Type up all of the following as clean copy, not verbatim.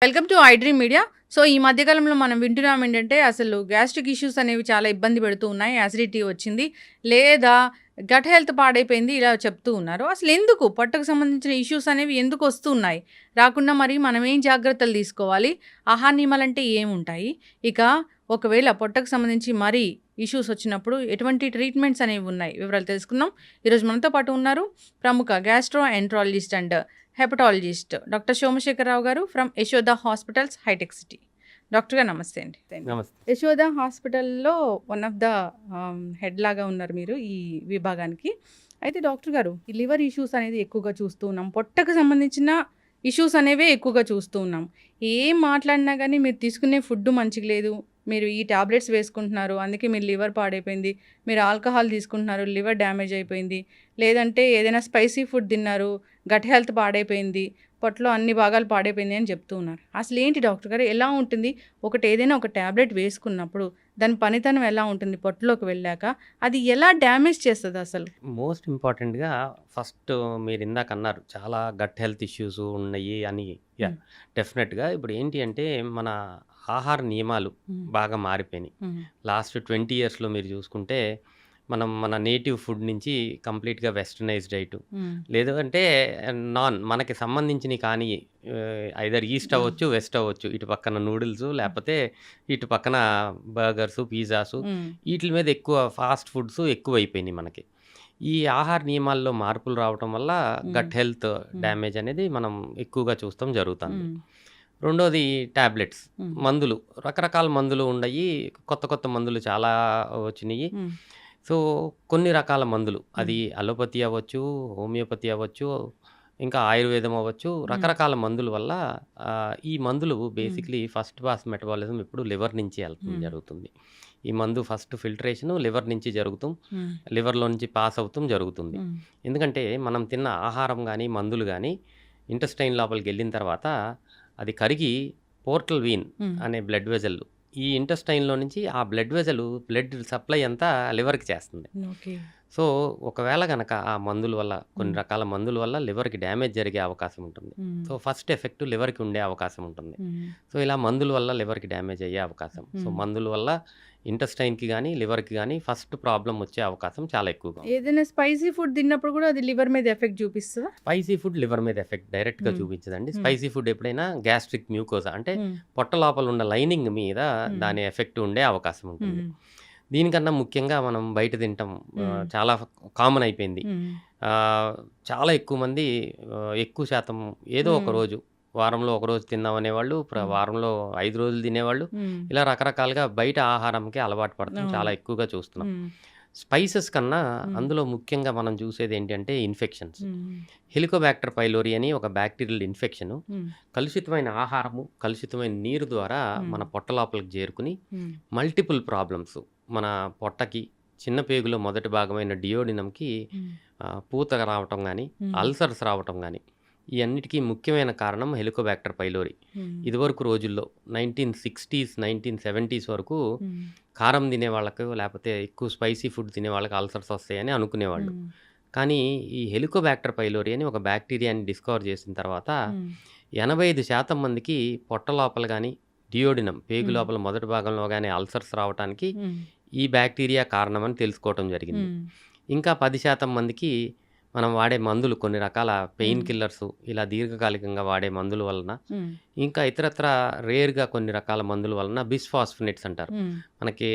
Welcome to iDream media. So, ఈ మధ్య కాలంలో మనం వింటున్నాం ఏంటంటే, అసలు గ్యాస్ట్రిక్ ఇష్యూస్ అనేవి చాలా ఇబ్బంది పెడుతూ ఉన్నాయి. యాసిడిటీ వచ్చింది, లేదా గట్ హెల్త్ పాడైపోయింది ఇలా చెప్తూ ఉన్నారు. అసలు ఎందుకు పొట్టకు సంబంధించిన ఇష్యూస్ అనేవి ఎందుకు వస్తున్నాయి? రాకుండా మరి మనం ఏం జాగ్రత్తలు తీసుకోవాలి? ఆహార నియమాలంటే ఏముంటాయి? ఇక ఒకవేళ పొట్టకు సంబంధించి మరీ ఇష్యూస్ వచ్చినప్పుడు ఎటువంటి ట్రీట్మెంట్స్ అనేవి ఉన్నాయి? వివరాలు తెలుసుకుందాం. ఈరోజు మనతో పాటు ఉన్నారు ప్రముఖ gastroenterologist and hepatologist doctor Somasekhara Rao గారు from Yashoda hospitals, hitech city. Doctor గారు నమస్తే అండి. నమస్తే. యశోద హాస్పిటల్లో వన్ ఆఫ్ ద హెడ్ లాగా ఉన్నారు మీరు ఈ విభాగానికి. అయితే డాక్టర్ గారు, ఈ లివర్ ఇష్యూస్ అనేది ఎక్కువగా చూస్తూ ఉన్నాం, పొట్టకు సంబంధించిన ఇష్యూస్ అనేవే ఎక్కువగా చూస్తూ ఉన్నాం. ఏం మాట్లాడినా కానీ మీరు తీసుకునే ఫుడ్ మంచిగా లేదు, మీరు ఈ టాబ్లెట్స్ వేసుకుంటున్నారు, అందుకే మీరు లివర్ పాడైపోయింది, మీరు ఆల్కహాల్ తీసుకుంటున్నారు, లివర్ డ్యామేజ్ అయిపోయింది, లేదంటే ఏదైనా స్పైసీ ఫుడ్ తిన్నారు, గట్ హెల్త్ పాడైపోయింది, పొట్టలో అన్ని భాగాలు పాడైపోయింది అని చెప్తూ ఉన్నారు. అసలు ఏంటి డాక్టర్ గారు, ఎలా ఉంటుంది? ఏదైనా ఒక టాబ్లెట్ వేసుకున్నప్పుడు దాని పనితనం ఎలా ఉంటుంది? పొట్టలోకి వెళ్ళాక అది ఎలా డ్యామేజ్ చేస్తుంది అసలు? మోస్ట్ ఇంపార్టెంట్‌గా ఫస్ట్ మీరు ఇందాక అన్నారు చాలా గట్ హెల్త్ ఇష్యూస్ ఉన్నాయి అని. యాహ్! ఉమ్, డెఫినెట్‌గా ఇప్పుడు ఏంటి అంటే మన ఆహార నియమాలు ఉమ్, బాగా మారిపోయినాయి. ఉమ్, లాస్ట్ 20 ఇయర్స్‌లో మీరు చూసుకుంటే మనం మన నేటివ్ ఫుడ్ నుంచి కంప్లీట్‌గా వెస్టర్నైజ్డ్ డైట్ ఉమ్, లేదు అంటే మనకి సంబంధించినవి కానీ ఐదర్ ఈస్ట్ ఆ, అవ్వచ్చు, వెస్ట్ అవ్వచ్చు. ఇటు పక్కన నూడిల్స్ లేకపోతే ఇటు పక్కన బర్గర్స్, పిజ్జాసు ఉమ్, ఈటిల మీద ఎక్కువ ఫాస్ట్ ఫుడ్స్ ఎక్కువైపోయినాయి మనకి. ఈ ఆహార నియమాల్లో మార్పులు రావటం వల్ల ఉమ్, గట్ హెల్త్ ఉమ్, డ్యామేజ్ అనేది మనం ఎక్కువగా చూస్తాం జరుగుతుంది. ఉమ్, రెండోది టాబ్లెట్స్, ఉమ్, మందులు. రకరకాల మందులు ఉండయి. కొత్త కొత్త మందులు చాలా వచ్చినియి. ఉమ్, సో, కొన్ని రకాల మందులు ఉమ్, అది అలోపతి అవ్వచ్చు, హోమియోపతి అవ్వచ్చు, ఇంకా ఆయుర్వేదం అవ్వచ్చు. ఉమ్, రకరకాల మందుల వల్ల ఈ మందులు ఉమ్, బేసిక్‌లీ ఫస్ట్ పాస్ మెటబాలిజం ఎప్పుడు లివర్ నుంచి ఉమ్, జరుగుతుంది. ఈ మందు ఫస్ట్ ఫిల్టరేషను లివర్ నుంచి ఉమ్, లివర్‌లో నుంచి పాస్ అవుతాం జరుగుతుంది. ఉమ్, ఎందుకంటే మనం తిన్న ఆహారం గానీ, మందులు గానీ ఇంటెస్టైన్ లోపలికెళ్ళిన తర్వాత అది కరిగి పోర్టల్ వీన్ ఉమ్, అనే బ్లడ్ వెసల్ ఈ ఇంటెస్టైన్‌లో నుంచి ఆ బ్లడ్ సప్లై అంతా లివర్‌కి చేస్తుంది. ఓకే. సో, ఒకవేళ గనక ఆ మందుల వల్ల కొన్ని ఉమ్, రకాల మందుల వల్ల లివర్‌కి డ్యామేజ్ జరిగే అవకాశం ఉంటుంది. ఉమ్, సో, ఫస్ట్ ఎఫెక్ట్ లివర్‌కి ఉండే అవకాశం ఉంటుంది. ఉమ్, సో, ఇలా మందుల వల్ల లివర్‌కి డ్యామేజ్ అయ్యే అవకాశం. సో, ఉమ్. మందుల వల్ల ఇంటెస్టైన్‌కి గానీ, లివర్‌కి గానీ ఫస్ట్ ప్రాబ్లమ్ వచ్చే అవకాశం చాలా ఎక్కువగా ఉంది. ఏదైనా స్పైసీ ఫుడ్ తిన్నప్పుడు కూడా అది లివర్ మీద ఎఫెక్ట్ చూపిస్తుందా? స్పైసీ ఫుడ్ లివర్ మీద ఎఫెక్ట్ డైరెక్ట్‌గా హ్మ్. చూపించదండి. హ్మ్. స్పైసీ ఫుడ్ ఎప్పుడైనా గ్యాస్ట్రిక్ మ్యూకోసా అంటే హ్మ్. పొట్ట లోపల ఉన్న లైనింగ్ మీద హ్మ్. దాని ఎఫెక్ట్ ఉండే అవకాశం ఉంటుంది. హ్మ్. దీనికన్నా ముఖ్యంగా మనం బయట తింటాం హ్మ్. చాలా కామన్ అయిపోయింది. హ్మ్. ఆహ్, చాలా ఎక్కువ మంది ఎక్కువ శాతం ఏదో ఒక హ్మ్. రోజు వారంలో ఒక రోజు తిందాం అనేవాళ్ళు, హ్మ్. వారంలో 5 రోజులు తినేవాళ్ళు. హ్మ్. ఇలా రకరకాలుగా బయట ఆహారంకి అలవాటు పడటం చాలా అవును. ఎక్కువగా చూస్తున్నాం. హ్మ్. స్పైసెస్ కన్నా హ్మ్. అందులో ముఖ్యంగా మనం చూసేదేంటంటే ఇన్ఫెక్షన్స్. హ్మ్. హెలికోబాక్టర్ పైలోరి అని ఒక బ్యాక్టీరియల్ ఇన్ఫెక్షను. హ్మ్. కలుషితమైన ఆహారము, కలుషితమైన నీరు ద్వారా హ్మ్. మన పొట్ట లోపలికి చేరుకుని హ్మ్. మల్టిపుల్ ప్రాబ్లమ్స్ మన పొట్టకి, చిన్న పేగులో మొదటి భాగమైన డియోడినంకి హ్మ్. పూత రావటం గానీ, హ్మ్. అల్సర్స్ రావటం గానీ, ఈ అన్నిటికి ముఖ్యమైన కారణం హెలికోబాక్టర్ పైలోరి. హ్మ్. ఇదివరకు రోజుల్లో 1960స్, 1970స్ వరకు హ్మ్. కారం తినే వాళ్ళకు లేపోతే ఎక్కువ స్పైసీ ఫుడ్ తినే వాళ్ళకి అల్సర్స్ వస్తాయని అనుకునేవాళ్ళు. హ్మ్. కానీ ఈ హెలికోబాక్టర్ పైలోరి అని ఒక బ్యాక్టీరియాని డిస్కవర్ చేసిన తర్వాత హ్మ్. 85% మందికి పొట్ట లోపల గానీ, డియోడినం పేగు హ్మ్. లోపల మొదటి భాగంలో గానీ అల్సర్స్ రావటానికి హ్మ్. ఈ బ్యాక్టీరియా కారణమని తెలుసుకోవటం జరిగింది. హ్మ్. ఇంకా 10% మందికి మనం వాడే మందులు కొన్ని రకాల పెయిన్ హ్మ్. కిల్లర్స్ ఇలా దీర్ఘకాలికంగా వాడే మందుల వలన, హ్మ్. ఇంకా ఇతరత్రా రేర్‌గా కొన్ని రకాల మందుల వలన బిస్‌ఫాస్ఫోనేట్స్ అంటారు. హ్మ్. మనకి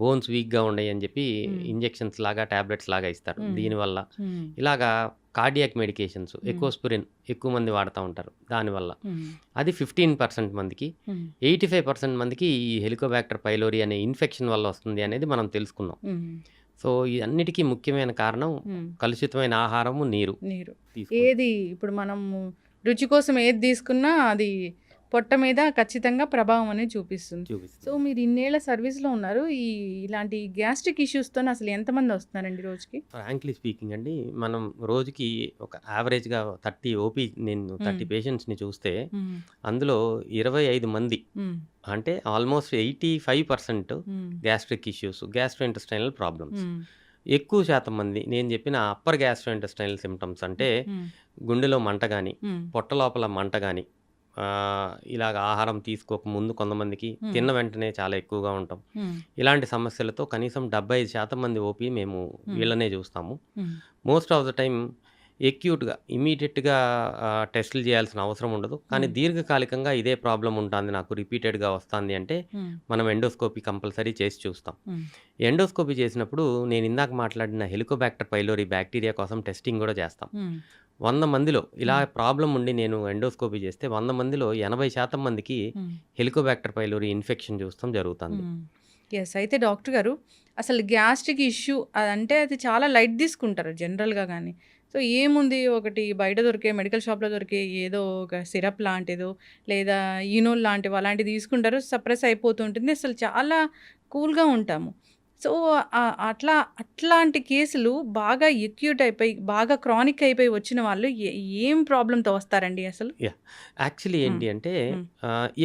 బోన్స్ వీక్‌గా ఉన్నాయని చెప్పి హ్మ్. ఇంజెక్షన్స్ లాగా, టాబ్లెట్స్ లాగా ఇస్తారు. హ్మ్. దీనివల్ల హ్మ్. ఇలాగా కార్డియాక్ మెడికేషన్స్ హ్మ్. ఎకోస్పిరిన్ ఎక్కువ మంది వాడతా ఉంటారు దానివల్ల. హ్మ్. అది 15% మందికి. హ్మ్. 85% మందికి ఈ హెలికోబాక్టర్ పైలోరి అనే ఇన్ఫెక్షన్ వల్ల వస్తుంది అనేది మనం తెలుసుకున్నాం. హ్మ్. సో, ఈ అన్నిటికి ముఖ్యమైన కారణం హ్మ్. కలుషితమైన ఆహారము, నీరు నీరు. తీసుకుంటాం. ఏది ఇప్పుడు మనము రుచి కోసం ఏది తీసుకున్నా అది పొట్ట మీద ఖచ్చితంగా ప్రభావం అనేది చూపిస్తుంది. సో, చూపిస్తుంది. మీరు ఇన్నేళ్ల సర్వీస్‌లో ఉన్నారు. ఇలాంటి గ్యాస్ట్రిక్ ఇష్యూస్‌తోని అసలు ఎంతమంది వస్తున్నారండి రోజుకి? ఫ్రాంక్లీ స్పీకింగ్ అండి, మనం రోజుకి ఒక యావరేజ్‌గా 30 నేను హ్మ్. 30 పేషెంట్స్‌ని చూస్తే, హ్మ్. అందులో 25 మంది హ్మ్. అంటే ఆల్మోస్ట్ 85% హ్మ్. Gastric issues, gastrointestinal problems. హ్మ్. ఎక్కువ శాతం మంది నేను చెప్పిన అప్పర్ గ్యాస్ట్రోఇంటెస్టైనల్ సింప్టమ్స్ అంటే హ్మ్. గుండెలో మంట గాని, హ్మ్. పొట్ట లోపల మంట గాని, ఇలాగ ఆహారం తీసుకోక ముందు కొంతమందికి, హ్మ్. తిన్న వెంటనే చాలా ఎక్కువగా ఉండటం. హ్మ్. ఇలాంటి సమస్యలతో కనీసం 75% మంది ఓపీ మేము హ్మ్. వీళ్ళనే చూస్తాము. హ్మ్. మోస్ట్ ఆఫ్ ద టైమ్ ఎక్యూట్‌గా, ఇమ్మీడియేట్‌గా టెస్టులు చేయాల్సిన అవసరం ఉండదు. కానీ హ్మ్. దీర్ఘకాలికంగా ఇదే ప్రాబ్లమ్ ఉంటాంది నాకు రిపీటెడ్‌గా వస్తాంది అంటే, హ్మ్. మనం ఎండోస్కోపీ కంపల్సరీ చేసి చూస్తాం. హ్మ్. ఎండోస్కోపీ చేసినప్పుడు నేను ఇందాక మాట్లాడిన హెలికోబాక్టర్ పైలోరీ బ్యాక్టీరియా కోసం టెస్టింగ్ కూడా చేస్తాం. హ్మ్. 100 మందిలో ఇలా హ్మ్. ప్రాబ్లమ్ ఉండి నేను ఎండోస్కోపీ చేస్తే 100 మందిలో 80% మందికి హ్మ్. హెలికోబాక్టర్ పైలోరీ ఇన్ఫెక్షన్ చూస్తాం జరుగుతుంది. హ్మ్. యెస్. అయితే డాక్టర్ గారు అసలు గ్యాస్ట్రిక్ ఇష్యూ అదంటే అది చాలా లైట్ తీసుకుంటారు జనరల్‌గా గాని. సో, ఏముంది ఒకటి బయట దొరికే మెడికల్ షాప్‌లో దొరికే ఏదో ఒక సిరప్ లాంటిదో లేదా ఈనోల్ లాంటివి అలాంటివి తీసుకుంటారు. సప్రెస్ అయిపోతూ ఉంటుంది. అసలు చాలా కూల్‌గా ఉంటాము. సో, అట్లాంటి కేసులు బాగా ఎక్యూట్ అయిపోయి, బాగా క్రానిక్ అయిపోయి వచ్చిన వాళ్ళు ఏం ప్రాబ్లమ్‌తో వస్తారండి అసలు? యాహ్! యాక్చువల్లీ హ్మ్. ఏంటి అంటే హ్మ్.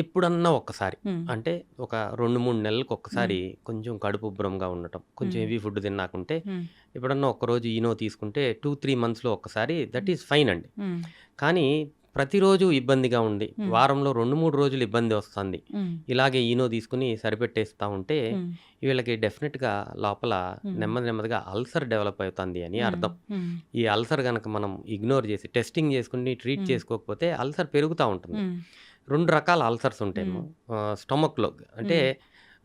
ఎప్పుడన్నా ఒక్కసారి హ్మ్. అంటే ఒక 2, 3 హ్మ్. నెలలకొక్కసారి కొంచెం కడుపు ఉబ్బరంగా ఉండటం, కొంచెం హ్మ్. హెవీ ఫుడ్ తిన్నాకుంటే హ్మ్. ఎప్పుడన్నా ఒక్కరోజు ఈనో తీసుకుంటే 2, 3 మంత్స్‌లో ఒక్కసారి దట్ హ్మ్. ఈస్ ఫైన్ అండి. హ్మ్. కానీ ప్రతిరోజు ఇబ్బందిగా ఉండి, హ్మ్. వారంలో 2, 3 రోజులు ఇబ్బంది వస్తుంది. హ్మ్. ఇలాగే ఈనో తీసుకొని సరిపెట్టేస్తా ఉంటే హ్మ్. వీళ్ళకి డెఫినిట్‌గా లోపల హ్మ్. నెమ్మదిగా అల్సర్ డెవలప్ అవుతుంది అని హ్మ్. అర్థం. హ్మ్. ఈ అల్సర్ గనక మనం ఇగ్నోర్ చేసి టెస్టింగ్ చేసుకొని ట్రీట్ హ్మ్. చేసుకోకపోతే అల్సర్ పెరుగుతా ఉంటుంది. హ్మ్. 2 రకాల అల్సర్స్ హ్మ్. ఉంటాయమ్మా. స్టొమక్‌లో అంటే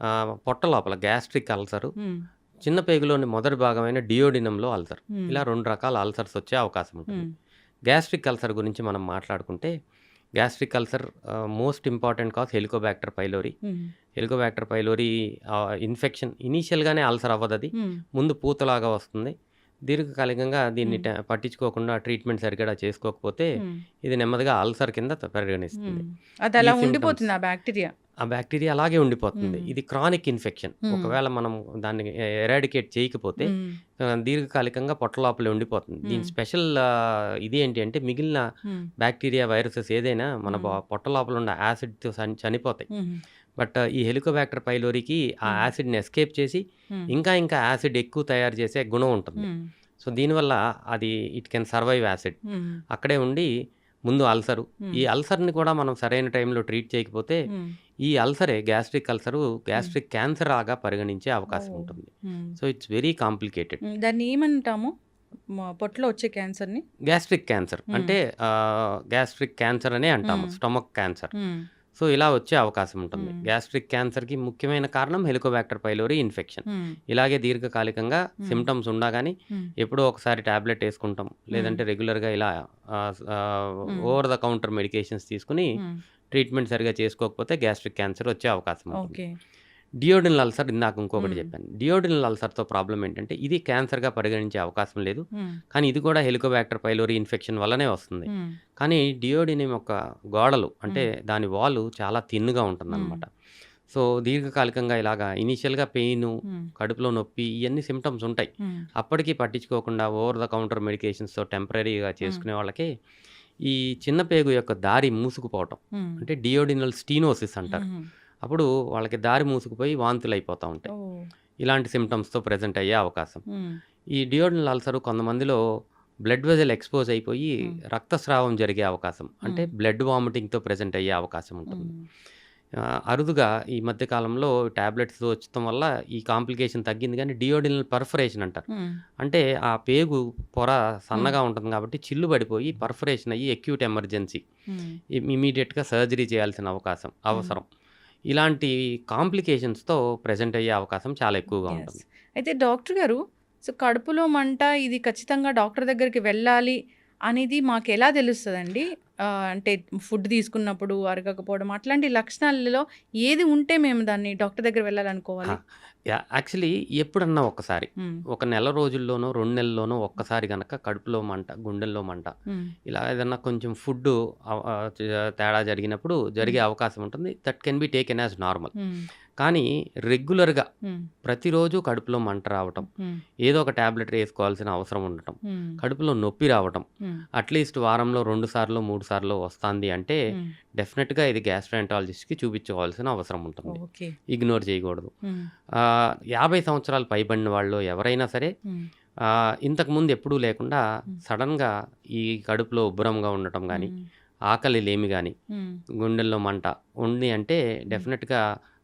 హ్మ్. పొట్ట లోపల గ్యాస్ట్రిక్ అల్సరు, హ్మ్. చిన్న పేగులోని మొదటి భాగమైన డియోడినంలో అల్సర్. హ్మ్. ఇలా 2 రకాల అల్సర్స్ వచ్చే అవకాశం ఉంటుంది. హ్మ్. గ్యాస్ట్రిక్ అల్సర్ గురించి మనం మాట్లాడుకుంటే gastric ulcer most important cause Helicobacter pylori. Hmm. Helicobacter pylori infection ఇనీషియల్‌గానే అల్సర్ అవ్వదది. హ్మ్. ముందు పూతలాగా వస్తుంది. దీర్ఘకాలికంగా దీన్ని హ్మ్. పట్టించుకోకుండా ట్రీట్మెంట్ సరిగ్గా చేసుకోకపోతే హ్మ్. ఇది నెమ్మదిగా అల్సర్ కింద హ్మ్. పరిగణిస్తుంది. ఈ అదలా సిమ్టమ్స్ ఉండిపోతుంది ఆ బాక్టీరియా. ఆ బ్యాక్టీరియా అలాగే ఉండిపోతుంది. హ్మ్. ఇది క్రానిక్ ఇన్ఫెక్షన్. హ్మ్. ఒకవేళ మనం దాన్ని ఎరాడికేట్ చేయకపోతే హ్మ్. దీర్ఘకాలికంగా పొట్ట లోపలే ఉండిపోతుంది. దీని హ్మ్. స్పెషల్ ఇది ఏంటి అంటే మిగిలిన హ్మ్. బ్యాక్టీరియా, వైరసెస్ ఏదైనా మన హ్మ్. పొట్ట లోపల ఉన్న యాసిడ్‌తో చనిపోతాయి. హుహు. బట్ ఈ హెలికోబాక్టర్ పైలోరీకి ఆ హ్మ్. యాసిడ్‌ని ఎస్కేప్ చేసి హ్మ్. ఇంకా యాసిడ్ ఎక్కువ తయారు చేసే గుణం ఉంటుంది. హ్మ్. సో, దీనివల్ల అది ఇట్ కెన్ సర్వైవ్ యాసిడ్. హ్మ్. అక్కడే ఉండి ముందు అల్సరు. ఈ హ్మ్. అల్సర్‌ని కూడా మనం సరైన టైంలో ట్రీట్ చేయకపోతే హ్మ్. ఈ అల్సరే గ్యాస్ట్రిక్ అల్సరు హ్మ్. గ్యాస్ట్రిక్ క్యాన్సర్ లాగా పరిగణించే అవకాశం ఓహ్! ఉంటుంది. హ్మ్. So, it's very complicated. హ్మ్. దాన్ని ఏమంటాము? పొట్టలో వచ్చే క్యాన్సర్‌ని? గ్యాస్ట్రిక్ క్యాన్సర్ హ్మ్. అంటే గ్యాస్ట్రిక్ క్యాన్సర్ అనే అంటాము. హ్మ్. Stomach cancer. హ్మ్. సో, ఇలా వచ్చే అవకాశం ఉంటుంది. హ్మ్. గ్యాస్ట్రిక్ క్యాన్సర్‌కి ముఖ్యమైన కారణం హెలికోబాక్టర్ పైలోరీ ఇన్ఫెక్షన్. హ్మ్. ఇలాగే దీర్ఘకాలికంగా హ్మ్. సింప్టమ్స్ ఉన్నా గాని హ్మ్. ఎప్పుడో ఒకసారి టాబ్లెట్ యేసుకుంటాం. హ్మ్. లేదంటే రెగ్యులర్‌గా ఇలా హ్మ్. ఓవర్ ద కౌంటర్ మెడికేషన్స్ తీసుకొని హ్మ్. ట్రీట్మెంట్ సరిగ్గా చేసుకోకపోతే గ్యాస్ట్రిక్ క్యాన్సర్ వచ్చే అవకాశం ఉంటుంది. ఓకే. డియోడినల్ అల్సర్ ఇందాక ఇంకొకటి హ్మ్. చెప్పాను. డియోడినల్ అల్సర్‌తో ప్రాబ్లమ్ ఏంటంటే ఇది క్యాన్సర్‌గా పరిగణించే అవకాశం లేదు. హ్మ్. కానీ ఇది కూడా హెలికోబాక్టర్ పైలోరీ ఇన్ఫెక్షన్ వల్లనే వస్తుంది. హ్మ్. కానీ డియోడినం యొక్క గోడలు అంటే హ్మ్. దాని వాలు చాలా థిన్‌గా హ్మ్. ఉంటుందనమాట. సో, దీర్ఘకాలికంగా ఇలాగా ఇనీషియల్‌గా పెయిను, హ్మ్. కడుపులో నొప్పి ఇయన్నీ సింప్టమ్స్ ఉంటాయి. హ్మ్. అప్పటికి పట్టించుకోకుండా ఓవర్ ద కౌంటర్ మెడికేషన్స్‌తో టెంపరరీగా హ్మ్. చేసుకునే వాళ్ళకి ఈ చిన్న పేగు యొక్క దారి మూసుకుపోవటం. హ్మ్. అంటే డియోడినల్ స్టీనోసిస్ అంటారు. హుహు. అప్పుడు వాళ్ళకి దారి మూసుకుపోయి వాంతులయిపోతా ఉంటాయి. ఓహ్! ఇలాంటి సింప్టమ్స్‌తో ప్రెజెంట్ అయ్యే అవకాశం. హ్మ్. ఈ డియోడినల్ అల్సర్ కొంతమందిలో బ్లడ్ వెసెల్ ఎక్స్‌పోజ్ అయిపోయి హ్మ్. రక్తస్రావం జరిగే అవకాశం. అంటే హ్మ్. బ్లడ్ వామిటింగ్‌తో ప్రెజెంట్ అయ్యే అవకాశం ఉంటుంది. హ్మ్. అరుదుగా ఈ మధ్య కాలంలో టాబ్లెట్స్ వచ్చటం వల్ల ఈ కాంప్లికేషన్ తగ్గింది గానీ డియోడినల్ పర్ఫరేషన్ అంటారు. హ్మ్. అంటే ఆ పేగు పొర హ్మ్. సన్నగా ఉంటుంది కాబట్టి చిల్లు పడిపోయి పర్ఫరేషన్ అయ్యి అక్యూట్ ఎమర్జెన్సీ. హ్మ్. ఇమ్మీడియేట్‌గా సర్జరీ చేయాల్సిన హ్మ్. అవసరం. ఇలాంటి కాంప్లికేషన్స్‌తో ప్రెజెంట్ అయ్యే అవకాశం చాలా ఎక్కువగా యెస్. ఉంటుంది. అయితే డాక్టర్ గారు సో, కడుపులో మంట ఇది ఖచ్చితంగా డాక్టర్ దగ్గరికి వెళ్ళాలి అనేది మాకెలా తెలుస్తదండి? అంటే ఫుడ్ తీసుకున్నప్పుడు అరగకపోవడం అట్లాంటి లక్షణాలలో ఏది ఉంటే మేము దాన్ని డాక్టర్ దగ్గర ఆ! వెళ్ళాలనుకోవాలి? యాక్చువల్లీ ఎప్పుడన్నా ఒక్కసారి, హ్మ్. ఒక నెల రోజుల్లోనో, 2 నెలల్లోనో ఒక్కసారి గనక కడుపులో మంట, గుండెల్లో మంట, హ్మ్. ఇలా ఏదన్నా కొంచెం ఫుడ్డు తేడా జరిగినప్పుడు హ్మ్. జరిగే అవకాశం ఉంటుంది. That can be taken as normal. హ్మ్. కానీ రెగ్యులర్‌గా హ్మ్. ప్రతిరోజు కడుపులో మంట రావటం, హ్మ్. ఏదో ఒక టాబ్లెట్ ఏసుకోవాల్సిన అవసరం ఉండటం, హ్మ్. కడుపులో నొప్పి రావటం, హ్మ్. అట్‌లీస్ట్ వారంలో 2 సార్లో, 3 సార్లో వస్తాంది అంటే హ్మ్. డెఫినిట్‌గా ఇది గ్యాస్ట్రోఎంటాలజిస్ట్‌కి చూపించుకోవాల్సిన అవసరం ఉంటుంది. ఓకే. ఇగ్నోర్ చేయకూడదు. హ్మ్. 50 సంవత్సరాలు పైబడిన వాళ్ళు ఎవరైనా సరే హ్మ్. ఇంతకుముందు ఎప్పుడూ లేకుండా హ్మ్. సడెన్‌గా ఈ కడుపులో ఉబ్బరంగా ఉండటం గానీ, హ్మ్. ఆకలి లేమి గానీ, హ్మ్. గుండెల్లో మంట ఉంది అంటే హ్మ్. డెఫినెట్‌గా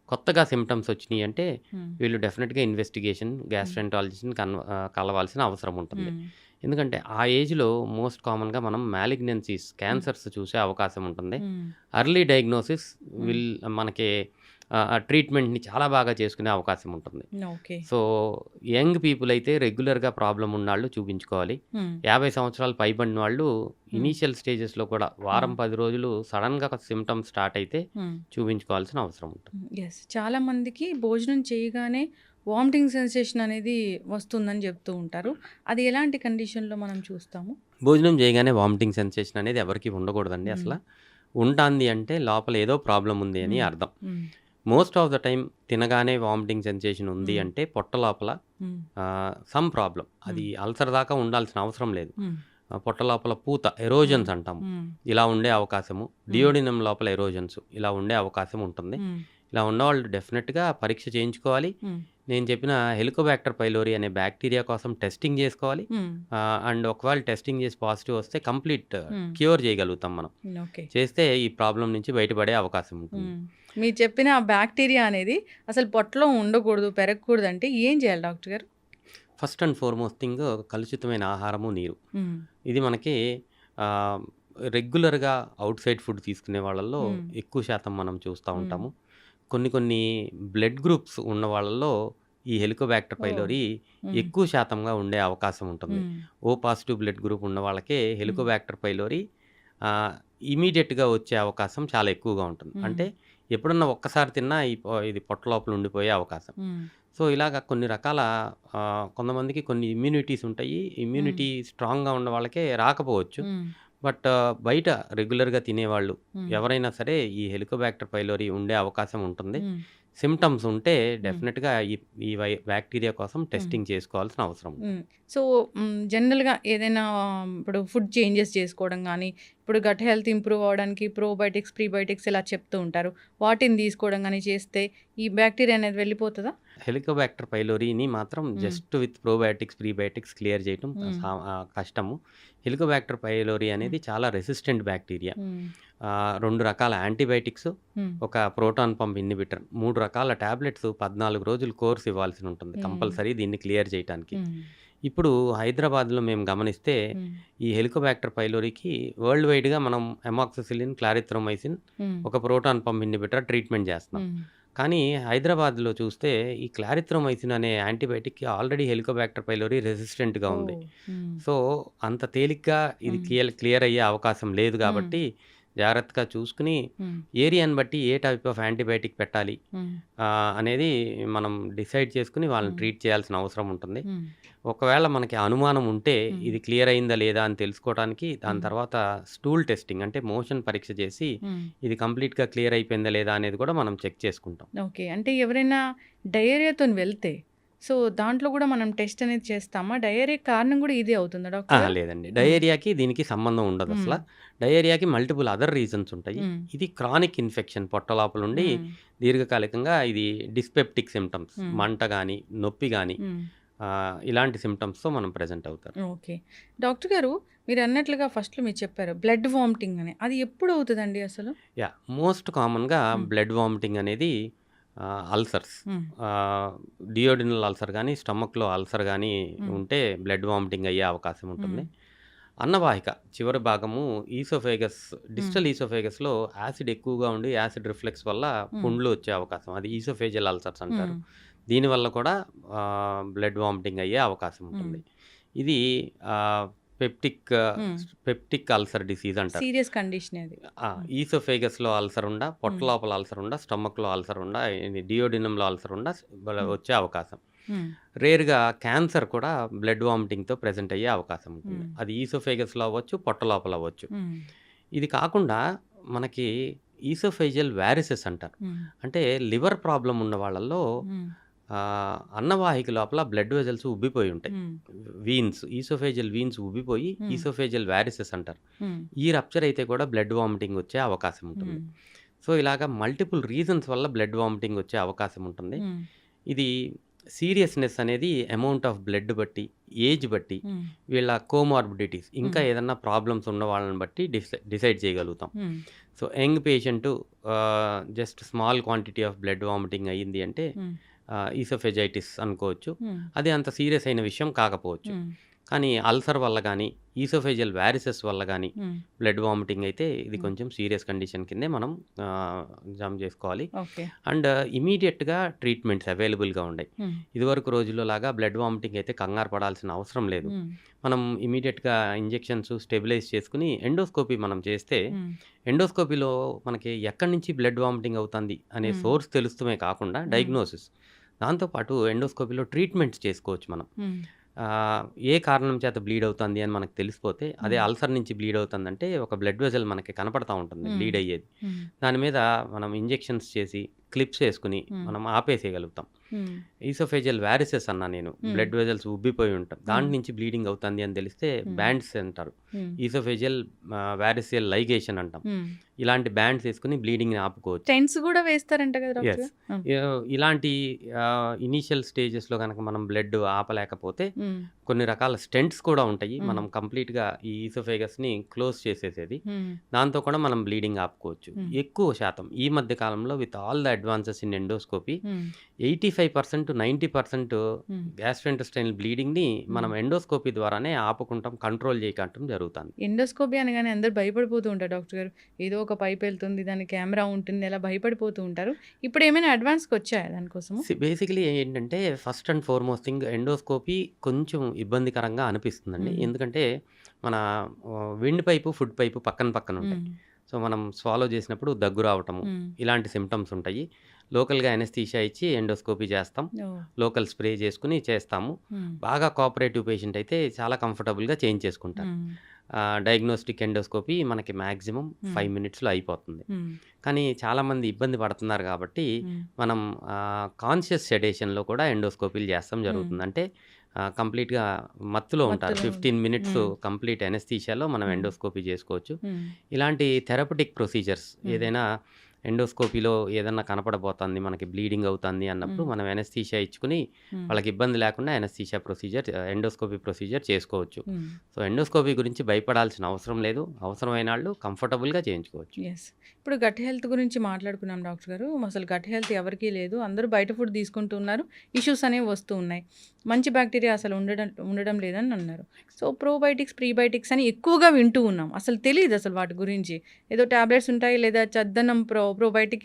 కొత్తగా సింప్టమ్స్ వచ్చినియి అంటే హ్మ్. వీళ్ళు డెఫినెట్‌గా ఇన్వెస్టిగేషన్ హ్మ్. గ్యాస్ట్రెంటాలజిస్ట్‌ని కలవాల్సిన అవసరం ఉంటుంది. హ్మ్. ఎందుకంటే ఆ ఏజ్‌లో మోస్ట్ కామన్‌గా మనం మాలిగ్నెన్సీస్, హ్మ్. క్యాన్సర్స్ చూసే అవకాశం ఉంటుంది. హ్మ్. ఎర్లీ డయాగ్నోసిస్ హ్మ్. విల్ మనకి ఆ ట్రీట్మెంట్‌ని చాలా బాగా చేసుకునే అవకాశం ఉంటుంది. ఓకే. సో, యంగ్ పీపుల్ అయితే రెగ్యులర్‌గా ప్రాబ్లమ్ ఉన్నాళ్ళు చూపించుకోవాలి. హ్మ్. 50 సంవత్సరాలు పైబడిన వాళ్ళు హ్మ్. ఇనీషియల్ స్టేజెస్‌లో కూడా వారం, హ్మ్. 10 రోజులు సడెన్‌గా సింప్టమ్స్ స్టార్ట్ అయితే హ్మ్. చూపించుకోవాల్సిన అవసరం ఉంటుంది. యెస్. చాలా మందికి భోజనం చేయగానే వామిటింగ్ సెన్సేషన్ అనేది వస్తుందని చెప్తూ ఉంటారు. అది ఎలాంటి కండిషన్‌లో మనం చూస్తాము? భోజనం చేయగానే వామిటింగ్ సెన్సేషన్ అనేది ఎవరికీ ఉండకూడదండి హ్మ్. అసల. ఉంటాంది అంటే లోపల ఏదో ప్రాబ్లమ్ ఉంది అని హ్మ్. అర్థం. హ్మ్. మోస్ట్ ఆఫ్ ద టైమ్ తినగానే వామిటింగ్ సెన్సేషన్ ఉంది హ్మ్. అంటే పొట్ట లోపల హ్మ్. Some problem. అది హ్మ్. అల్సర్ దాకా ఉండాల్సిన అవసరం లేదు. హ్మ్. పొట్ట లోపల పూత హ్మ్. ఎరోజన్స్ అంటాము. హ్మ్. ఇలా ఉండే అవకాశము. హ్మ్. డియోడినం లోపల ఎరోజన్స్ ఇలా ఉండే అవకాశం ఉంటుంది. హ్మ్. ఇలా ఉన్నవాళ్ళు డెఫినిట్‌గా పరీక్ష చేయించుకోవాలి. హ్మ్. నేను చెప్పిన హెలికోబాక్టర్ పైలోరీ అనే బ్యాక్టీరియా కోసం టెస్టింగ్ చేసుకోవాలి. హ్మ్. అండ్ ఒకవేళ టెస్టింగ్ చేసి పాజిటివ్ వస్తే కంప్లీట్ హ్మ్. క్యూర్ చేయగలుగుతాం మనం. ఓకే. చేస్తే ఈ ప్రాబ్లమ్ నుంచి బయటపడే అవకాశం ఉంటుంది. హ్మ్. మీరు చెప్పిన ఆ బాక్టీరియా అనేది అసలు పొట్టలో ఉండకూడదు, పెరగకూడదంటే ఏం చేయాలి డాక్టర్ గారు? ఫస్ట్ అండ్ ఫార్‌మోస్ట్ థింగ్ కలుషితమైన ఆహారము, నీరు. హ్మ్. ఇది మనకి ఆహ్, రెగ్యులర్‌గా ఔట్‌సైడ్ ఫుడ్ తీసుకునే వాళ్ళలో హ్మ్. ఎక్కువ శాతం మనం చూస్తా హ్మ్. ఉంటాము. కొన్ని కొన్ని బ్లడ్ గ్రూప్స్ ఉన్న వాళ్ళలో ఈ హెలికోబాక్టర్ ఓహ్! పైలోరీ హ్మ్. ఎక్కువ శాతంగా ఉండే అవకాశం ఉంటుంది. హ్మ్. ఓ పాజిటివ్ బ్లడ్ గ్రూప్ ఉన్న వాళ్ళకే హ్మ్. హెలికోబాక్టర్ పైలోరీ ఆహ్, ఇమ్మీడియేట్‌గా వచ్చే అవకాశం చాలా ఎక్కువగా ఉంటుంది. హ్మ్. అంటే ఎప్పుడన్నా ఒక్కసారి తిన్నా ఇది పొట్ట లోపల ఉండిపోయే అవకాశం. హ్మ్. సో, ఇలాగ కొన్ని రకాల కొంతమందికి కొన్ని ఇమ్యూనిటీస్ ఉంటాయి. హ్మ్. ఇమ్యూనిటీ స్ట్రాంగ్‌గా ఉన్న వాళ్ళకే రాకపోవచ్చు. హ్మ్. బట్ బయట రెగ్యులర్‌గా తినేవాళ్ళు హ్మ్. ఎవరైనా సరే ఈ హెలికోబాక్టర్ పైలోరీ ఉండే అవకాశం ఉంటుంది. హ్మ్. సింప్టమ్స్ ఉంటే హ్మ్. డెఫినిట్‌గా ఈ ఈ బాక్టీరియా కోసం హ్మ్. టెస్టింగ్ చేసుకోవాల్సిన అవసరం ఉంటుంది. హ్మ్. సో, జనరల్‌గా ఏదైనా ఇప్పుడు ఫుడ్ చేంజెస్ చేసుకోవడం గానీ, ఇప్పుడు గట్ హెల్త్ ఇంప్రూవ్ అవ్వడానికి ప్రోబయోటిక్స్, ప్రీబయోటిక్స్ ఇలా చెప్తూ ఉంటారు. వాటిని తీసుకోవడం గానీ చేస్తే ఈ బాక్టీరియా అనేది వెళ్ళిపోతదా? హెలికోబాక్టర్ పైలోరీని మాత్రం హ్మ్. Just with probiotics, prebiotics clear చేయటం హ్మ్. కష్టము. హెలికోబాక్టర్ పైలోరీ హ్మ్. అనేది చాలా రెసిస్టెంట్ బాక్టీరియా. హ్మ్. 2 రకాల యాంటీబయోటిక్స్, హ్మ్. ఒక ప్రోటాన్ పంప్ ఇన్హిబిటర్ 3 రకాల టాబ్లెట్స్ 14 రోజులు కోర్స్ ఇవ్వాల్సి ఉంటుంది హ్మ్. కంపల్సరీ దీన్ని క్లియర్ చేయటానికి. హ్మ్. ఇప్పుడు హైదరాబాద్‌లో మేము గమనిస్తే హ్మ్. ఈ హెలికోబాక్టర్ పైలోరీకి వరల్డ్ వైడ్‌గా మనం అమాక్సిసిలిన్, క్లారిథ్రోమైసిన్, హ్మ్. ఒక ప్రోటాన్ పంప్ ఇన్హిబిటర్ ట్రీట్మెంట్ చేస్తున్నాం. హ్మ్. కానీ హైదరాబాద్‌లో చూస్తే ఈ క్లారిథ్రోమైసిన్ అనే యాంటీబయోటిక్‌కి ఆల్రెడీ హెలికోబాక్టర్ పైలోరీ రెసిస్టెంట్‌గా ఉంది. ఓహ్! హ్మ్. సో, అంత తేలిగ్గా ఇది హ్మ్. క్లియర్ అయ్యే అవకాశం లేదు హ్మ్. గాబట్టి, జాగ్రత్తగా చూసుకొని హ్మ్. ఏరియాని బట్టి ఏ టైప్ ఆఫ్ యాంటీబయోటిక్ పెట్టాలి హ్మ్. అనేది మనం డిసైడ్ చేసుకొని వాళ్ళని హ్మ్. ట్రీట్ చేయాల్సిన అవసరం ఉంటుంది. హ్మ్. ఒకవేళ మనకి అనుమానం ఉంటే హ్మ్. ఇది క్లియర్ అయిందా లేదా అని తెలుసుకోవటానికి దాని హ్మ్. తర్వాత స్టూల్ టెస్టింగ్ అంటే మోషన్ పరీక్ష చేసి హ్మ్. ఇది కంప్లీట్‌గా క్లియర్ అయిపోయిందా లేదా అనేది కూడా మనం చెక్ చేసుకుంటాం. ఓకే. అంటే ఎవరైనా డయేరియాతోని వెళ్తే, సో, దాంట్లో గూడా మనం టెస్ట్ అనేది చేస్తామా? డయేరియా కారణం గూడా ఇదే అవుతుందా డాక్టర్ అహా! గారు? లేదండి. హ్మ్. డయేరియాకి దీనికి సంబంధం ఉండదసల. హ్మ్. డయేరియాకి మల్టిపుల్ అదర్ రీజన్స్ ఉంటాయి. హ్మ్. ఇది క్రానిక్ ఇన్ఫెక్షన్ పొట్ట లోపలుండి హ్మ్. దీర్ఘకాలికంగా ఇది డిస్పెప్టిక్ సింప్టమ్స్ హ్మ్. మంట గాని, నొప్పి గాని హ్మ్. ఇలాంటి సింప్టమ్స్‌తో మనం ప్రెజెంట్ అవుతారు. ఓకే. డాక్టర్ గారు మీరన్నట్లుగా ఫస్ట్‌లో మీరు చెప్పారు. బ్లడ్ వామిటింగ్ అని. అది ఎప్పుడు అవుతదండి అసలు? యాహ్! మోస్ట్ కామన్‌గా హ్మ్. బ్లడ్ వామిటింగ్ అనేది అల్సర్స్ హ్మ్. ఆహ్, డియోడినల్ అల్సర్ గాని, స్టమక్‌లో అల్సర్ గాని హ్మ్. ఉంటే బ్లడ్ వామిటింగ్ అయ్యే అవకాశం హ్మ్. ఉంటుంది. అన్నవాహిక చివరి భాగము ఈసోఫేగస్ హ్మ్. డిస్టల్ ఈసోఫేగస్‌లో యాసిడ్ ఎక్కువగా ఉండి యాసిడ్ రిఫ్లెక్స్ వల్ల హ్మ్. పుండ్లు వచ్చే అవకాశం. అది ఈసోఫేజియల్ అల్సర్స్ హ్మ్. అంటారు. దీనివల్ల కూడా బ్లడ్ వామిటింగ్ అయ్యే అవకాశం హ్మ్. ఉంటుంది. ఇది ఆహ్, పెప్టిక్ హ్మ్. పెప్టిక్ అల్సర్ డిసీజ్ అంటారు. సీరియస్ కండిషనే అది. హ్మ్. ఈసోఫేగస్‌లో అల్సర్ ఉండా, పొట్ట హ్మ్. లోపల అల్సర్ ఉండా, స్టమక్‌లో అల్సర్ ఉండా, ఇది డియోడినంలో అల్సర్ ఉండా హ్మ్. వచ్చే అవకాశం. హ్మ్. రేర్‌గా క్యాన్సర్ కూడా బ్లడ్ వామిటింగ్‌తో ప్రెజెంట్ అయ్యే అవకాశం ఉంటుంది. హ్మ్. అది ఈసోఫేగస్‌లో అవ్వచ్చు, పొట్ట లోపల అవ్వచ్చు. హ్మ్. ఇది కాకుండా మనకి ఈసోఫేజియల్ వారిసెస్ అంటారు. హ్మ్. అంటే లివర్ ప్రాబ్లమ్ ఉన్న వాళ్ళలో హ్మ్. అన్నవాహిక లోపల బ్లడ్ వెసల్స్ ఉబ్బిపోయి ఉంటాయి. హ్మ్. ఈసోఫేజియల్ వీన్స్ ఉబ్బిపోయి హ్మ్. ఈసోఫేజియల్ వారిసెస్ అంటారు. హ్మ్. ఈ రప్చర్ అయితే కూడా బ్లడ్ వామిటింగ్ వచ్చే అవకాశం ఉంటుంది. హ్మ్. సో, ఇలాగ మల్టిపుల్ రీజన్స్ వల్ల బ్లడ్ వామిటింగ్ వచ్చే అవకాశం ఉంటుంది. హ్మ్. ఇది సీరియస్‌నెస్ అనేది అమౌంట్ ఆఫ్ బ్లడ్ బట్టి, ఏజ్ బట్టి, హ్మ్. వీళ్ళ కోమార్బిడిటీస్ ఇంకా హ్మ్. ఏదన్నా ప్రాబ్లమ్స్ ఉన్న వాళ్ళని బట్టి డిసైడ్ చేయగలుగుతాం. హ్మ్. So, young patient just small quantity of blood vomiting అయ్యింది అంటే హ్మ్. ఈసోఫెజైటిస్ అనుకోవచ్చు. హ్మ్. అది అంత సీరియస్ అయిన విషయం కాకపోవచ్చు. హ్మ్. కానీ అల్సర్ వల్ల గానీ, ఈసోఫేజియల్ వారిసెస్ వల్ల గానీ హ్మ్. బ్లడ్ వామిటింగ్ అయితే ఇది హ్మ్. కొంచెం సీరియస్ కండిషన్ కిందే మనం జంప్ చేసుకోవాలి. ఓకే. అండ్ ఇమ్మీడియేట్‌గా ట్రీట్మెంట్స్ అవైలబుల్‌గా ఉన్నాయి. హ్మ్. ఇదివరకు రోజుల్లో లాగా బ్లడ్ వామిటింగ్ అయితే కంగారు పడాల్సిన అవసరం లేదు. హ్మ్. మనం ఇమ్మీడియేట్‌గా ఇంజెక్షన్స్ స్టెబిలైజ్ చేసుకొని ఎండోస్కోపీ మనం చేస్తే, హ్మ్. ఎండోస్కోపీలో మనకి ఎక్కడి నుంచి బ్లడ్ వామిటింగ్ అవుతుంది అనే హ్మ్. సోర్స్ తెలుస్తమే కాకుండా హ్మ్. డయాగ్నోసిస్. దాంతో పాటు ఎండోస్కోపీలో ట్రీట్మెంట్స్ చేసుకోవచ్చు మనం. హ్మ్. ఏ కారణం చేత బ్లీడ్ అవుతుంది అని మనకు తెలిసిపోతే, అదే హ్మ్. అల్సర్ నుంచి బ్లీడ్ అవుతుందంటే ఒక బ్లడ్ వెసెల్ మనకి కనపడతా ఉంటుంది హ్మ్. బ్లీడ్ అయ్యేది. హ్మ్. దాని మీద మనం ఇంజెక్షన్స్ చేసి, క్లిప్స్ ఏసుకొని హ్మ్. మనం ఆపేసేయగలుగుతాం. హ్మ్. ఈసోఫేజియల్ వారిసెస్ అన్నా నేను. హ్మ్. బ్లడ్ వెసెల్స్ ఉబ్బిపోయి ఉంటాం. హ్మ్. దాంట్లో నుంచి బ్లీడింగ్ అవుతుంది అని తెలిస్తే హ్మ్. బ్యాండ్స్ అంటారు. హ్మ్. ఈసోఫేజియల్ వారిసియల్ లైగేషన్ అంటాం. హ్మ్. ఇలాంటి బ్యాండ్స్ ఏసుకొని బ్లీడింగ్‌ని ఆపుకోవచ్చు. స్టెంట్స్ గూడా వేస్తారంట కదా డాక్టర్ యెస్. గారు? హ్మ్. ఇలాంటి ఇనీషియల్ స్టేజెస్‌లో గనక మనం బ్లడ్ ఆపలేకపోతే హ్మ్. కొన్ని రకాల స్టెంట్స్ కూడా ఉంటాయి. హ్మ్. మనం కంప్లీట్‌గా ఈ ఈసోఫేగస్‌ని క్లోజ్ చేసేసేది. హ్మ్. దాంతో కూడా మనం బ్లీడింగ్ ఆపుకోవచ్చు. హ్మ్. ఎక్కువ శాతం ఈ మధ్య కాలంలో with all the advances in endoscopy హ్మ్. 85% 90% హ్మ్. గ్యాస్ట్రోఇంటెస్టైనల్ బ్లీడింగ్‌ని హ్మ్. మనం ఎండోస్కోపీ ద్వారానే ఆపుకుంటాం, కంట్రోల్ చేయకంటం జరుగుతాంది. ఎండోస్కోపీ అనగానే అందరూ భయపడిపోతూ ఉంటారు డాక్టర్ గారు. ఏదో ఒక పైపెళ్తుంది, దానికి కెమెరా ఉంటుంది, అలా భయపడిపోతూ ఉంటారు. ఇప్పుడేమైనా అడ్వాన్స్‌కొచ్చాయా దానికోసము? బేసికలీ ఏంటంటే first and foremost thing endoscopy కొంచెం ఇబ్బందికరంగా అనిపిస్తుందండి. హ్మ్. ఎందుకంటే మన విండ్ పైపు, ఫుడ్ పైపు పక్కన పక్కన ఉంటాయి. హ్మ్. సో, మనం స్వాలో చేసినప్పుడు దగ్గు రావటము, హ్మ్. ఇలాంటి సింప్టమ్స్ ఉంటాయి. లోకల్‌గా అనెస్థీషియా ఇచ్చి ఎండోస్కోపీ చేస్తాం. ఓహ్! లోకల్ స్ప్రే చేసుకొని చేస్తాము. హ్మ్. బాగా కోఆపరేటివ్ పేషెంట్ అయితే చాలా కంఫర్టబుల్‌గా చేయించేసుకుంటారు. హ్మ్. డయాగ్నోస్టిక్ ఎండోస్కోపీ మనకి మాక్సిమం హ్మ్. 5 మినిట్స్‌లో అయిపోతుంది. హ్మ్. కానీ చాలామంది ఇబ్బంది పడుతున్నారు కాబట్టి హ్మ్. మనం కాన్షియస్ సెడేషన్‌లో కూడా ఎండోస్కోపీలు చేస్తాం హ్మ్. జరుగుతుంది. అంటే కంప్లీట్‌గా మత్తులో ఉంటారు. మత్తులో 15 మినిట్స్ హ్మ్. కంప్లీట్ అనెస్థీషియాలో మనం హ్మ్. ఎండోస్కోపీ చేసుకోవచ్చు. హ్మ్. ఇలాంటి థెరపటిక్ ప్రొసీజర్స్ హ్మ్. ఏదైనా ఎండోస్కోపీలో ఏదన్నా కనపడబోతుంది, మనకి బ్లీడింగ్ అవుతుంది అన్నప్పుడు హ్మ్. మనం అనెస్థీషియా ఇచ్చుకొని హ్మ్. వాళ్ళకి ఇబ్బంది లేకుండా అనెస్థీషియా ప్రొసీజర్ ఎండోస్కోపీ ప్రొసీజర్ చేసుకోవచ్చు. హ్మ్. సో, ఎండోస్కోపీ గురించి భయపడాల్సిన అవసరం లేదు. అవసరమైనాళ్ళు కంఫర్టబుల్‌గా చేయించుకోవచ్చు. యెస్. ఇప్పుడు గట్ హెల్త్ గురించి మాట్లాడుకున్నాం డాక్టర్ గారు. అసలు గట్ హెల్త్ ఎవరికీ లేదు. అందరూ బయట ఫుడ్ తీసుకుంటున్నారు. ఇష్యూస్ అనేవి వస్తూ ఉన్నాయి. మంచి బాక్టీరియా అసలు ఉండడం లేదని అన్నారు. సో, ప్రోబయోటిక్స్, ప్రీబయోటిక్స్ అని ఎక్కువగా వింటూ ఉన్నాం. అసలు తెలీదు అసలు వాటి గురించి. ఏదో టాబ్లెట్స్ ఉంటాయి లేదా చద్దన్నం ప్రోబయోటిక్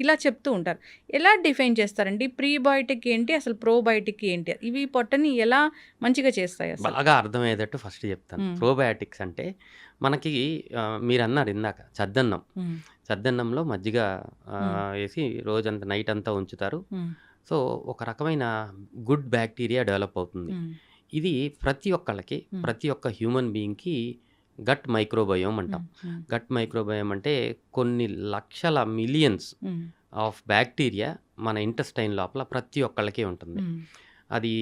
ఇలా చెప్తూ ఉంటారు. ఎలా డిఫైన్ చేస్తారండి? ప్రీబయోటిక్ ఏంటి? అసలు ప్రోబయోటిక్ ఏంటి? ఇవి పొట్టని ఎలా మంచిగా చేస్తాయి అసలు? బాగా అర్థమయ్యేటట్టు ఫస్ట్ చెప్తాను. హ్మ్. ప్రోబయాటిక్స్ అంటే మనకి మీరన్నారు ఇందాక చద్దన్నం. హ్మ్. చద్దన్నంలో మజ్జిగ హ్మ్. ఏసి రోజంతా నైటంతా ఉంచుతారు. హ్మ్. సో, ఒక రకమైన గుడ్ బ్యాక్టీరియా డెవలప్ అవుతుంది. హ్మ్. ఇది ప్రతి ఒక్కళ్ళకి, హ్మ్. ప్రతి ఒక్క హ్యూమన్ బీయింగ్‌కి గట్ మైక్రోబయోమ్ అంటాం. హ్మ్. హ్మ్. గట్ మైక్రోబయోమ్ అంటే కొన్ని లక్షల మిలియన్స్ హ్మ్. ఆఫ్ బ్యాక్టీరియా మన ఇంటెస్టైన్ లోపల ప్రతి ఒక్కళ్ళకి ఉంటుంది. హ్మ్. అది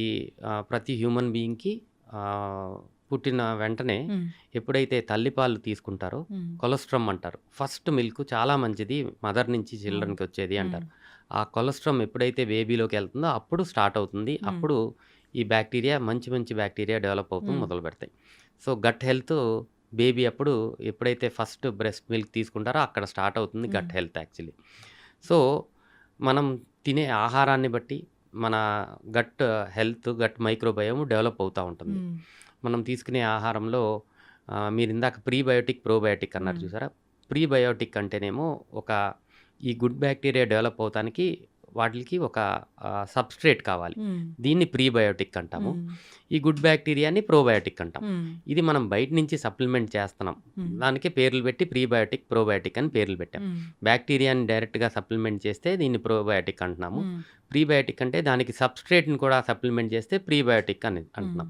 ప్రతి హ్యూమన్ బీయింగ్‌కి ఆహ్, పుట్టిన వెంటనే హ్మ్. ఎప్పుడైతే తల్లిపాలు తీసుకుంటారో హ్మ్. కొలెస్ట్రామ్ అంటారు. ఫస్ట్ మిల్క్ చాలా మంచిది మదర్ నుంచి అవును. చిల్డ్రన్‌కి వచ్చేది హ్మ్. అంటారు. ఆ కొలెస్ట్రామ్ ఎప్పుడైతే బేబీలోకెళ్తుందో అప్పుడు స్టార్ట్ అవుతుంది. హ్మ్. అప్పుడు ఈ బ్యాక్టీరియా మంచి మంచి బ్యాక్టీరియా డెవలప్ అవుతూ హ్మ్. మొదలుపెడతాయి. సో, గట్ హెల్త్ బేబీ అప్పుడు ఎప్పుడైతే ఫస్ట్ బ్రెస్ట్ మిల్క్ తీసుకుంటారో అక్కడ స్టార్ట్ అవుతుంది హ్మ్. Gut health actually. సో, మనం తినే ఆహారాన్ని బట్టి మన gut health, gut microbiome develop అవుతా ఉంటుంది. హ్మ్. మనం తీసుకునే ఆహారంలో మీరిందాక ప్రీబయోటిక్, ప్రోబయోటిక్ అన్నారు హ్మ్. చూసారా? ప్రీబయోటిక్ అంటేనేమో ఒక ఈ గుడ్ బ్యాక్టీరియా డెవలప్ అవ్వటానికి వాటిలికి ఒక సబ్‌స్ట్రేట్ కావాలి. హ్మ్. దీన్ని ప్రీబయోటిక్ అంటాము. హ్మ్. ఈ గుడ్ బ్యాక్టీరియాని ప్రోబయోటిక్ అంటాం. హ్మ్. ఇది మనం బయట నుంచి సప్లిమెంట్ చేస్తున్నాం. హ్మ్. దానికే పేర్లు పెట్టి ప్రీబయోటిక్, ప్రోబయోటిక్ అని పేర్లు పెట్టాం. హ్మ్. బ్యాక్టీరియాని డైరెక్ట్‌గా సప్లిమెంట్ చేస్తే దీన్ని ప్రోబయోటిక్ అంటున్నాము. హ్మ్. ప్రీబయోటిక్ అంటే దానికి సబ్‌స్ట్రేట్‌ని కూడా సప్లిమెంట్ చేస్తే ప్రీబయోటిక్ అని హ్మ్. అంటున్నాం.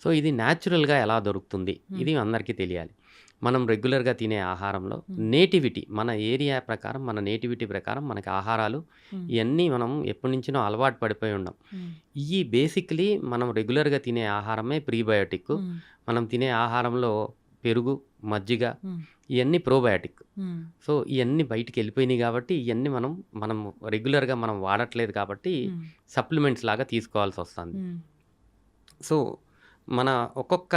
సో, ఇది న్యాచురల్‌గా ఎలా దొరుకుతుంది? హ్మ్. ఇది అందరికీ తెలియాలి. మనం రెగ్యులర్‌గా తినే ఆహారంలో హ్మ్. నేటివిటీ మన ఏరియా ప్రకారం, మన నేటివిటీ ప్రకారం మనకి ఆహారాలు హ్మ్. ఇయన్నీ మనం ఎప్పటినుంచో అలవాటు పడిపోయి ఉన్నాం. హ్మ్. ఇయి బేసికలీ మనం రెగ్యులర్‌గా తినే ఆహారమే ప్రీబయోటిక్. హ్మ్. మనం తినే ఆహారంలో పెరుగు, మజ్జిగ, హ్మ్. ఇవన్నీ ప్రోబయాటిక్. మ్మ్. సో ఇవన్నీ బయటికి వెళ్ళిపోయినాయి కాబట్టి ఇవన్నీ మనం రెగ్యులర్గా మనం వాడట్లేదు కాబట్టి మ్మ్. సప్లిమెంట్స్ లాగా తీసుకోవాల్సి వస్తుంది. మ్మ్. సో మన ఒక్కొక్క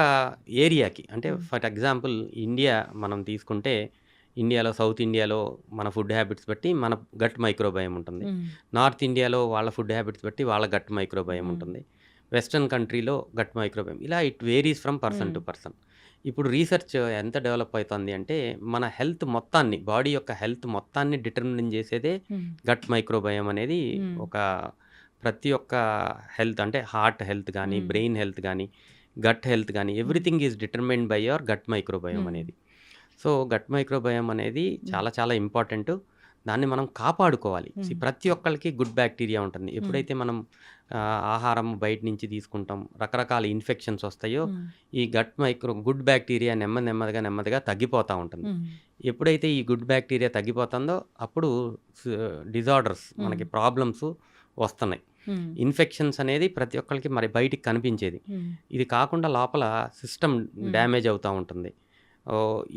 ఏరియాకి అంటే మ్మ్. ఫర్ ఎగ్జాంపుల్ ఇండియా మనం తీసుకుంటే ఇండియాలో సౌత్ ఇండియాలో మన ఫుడ్ హ్యాబిట్స్ బట్టి మన గట్ మైక్రోబయం ఉంటుంది. మ్మ్. నార్త్ ఇండియాలో వాళ్ళ ఫుడ్ హ్యాబిట్స్ బట్టి వాళ్ళ గట్ మైక్రోబయం మ్మ్. ఉంటుంది. వెస్ట్రన్ కంట్రీలో గట్ మైక్రోబయం ఇలా it varies from person to hmm. Person. ఇప్పుడు రీసెర్చ్ ఎంత డెవలప్ అవుతుంది అంటే మన హెల్త్ మొత్తాన్ని బాడీ యొక్క హెల్త్ మొత్తాన్ని డిటర్మిన్ చేసేదే మ్మ్. గట్ మైక్రోబయం అనేది. మ్మ్. ఒక ప్రతి ఒక్క హెల్త్ అంటే హార్ట్ హెల్త్ కానీ మ్మ్. బ్రెయిన్ హెల్త్ కానీ గట్ హెల్త్ కానీ మ్మ్. Everything is determined by your gut microbiome మ్మ్. అనేది. సో గట్ మైక్రోబయం అనేది మ్మ్. చాలా చాలా ఇంపార్టెంట్. దాన్ని మనం కాపాడుకోవాలి. మ్మ్. ప్రతి ఒక్కరికి గుడ్ బ్యాక్టీరియా ఉంటుంది. మ్మ్. ఎప్పుడైతే మనం ఆహారం బయట నుంచి తీసుకుంటాం రకరకాల ఇన్ఫెక్షన్స్ వస్తాయో మ్మ్. ఈ గుడ్ బ్యాక్టీరియా నెమ్మదిగా తగ్గిపోతూ ఉంటుంది. మ్మ్. ఎప్పుడైతే ఈ గుడ్ బ్యాక్టీరియా తగ్గిపోతుందో అప్పుడు డిజార్డర్స్ మ్మ్. మనకి ప్రాబ్లమ్స్ వస్తున్నాయి. మ్మ్. ఇన్ఫెక్షన్స్ అనేది ప్రతి ఒక్కరికి మరి బయటికి కనిపించేది. మ్మ్. ఇది కాకుండా లోపల సిస్టమ్ మ్మ్. డ్యామేజ్ అవుతూ ఉంటుంది.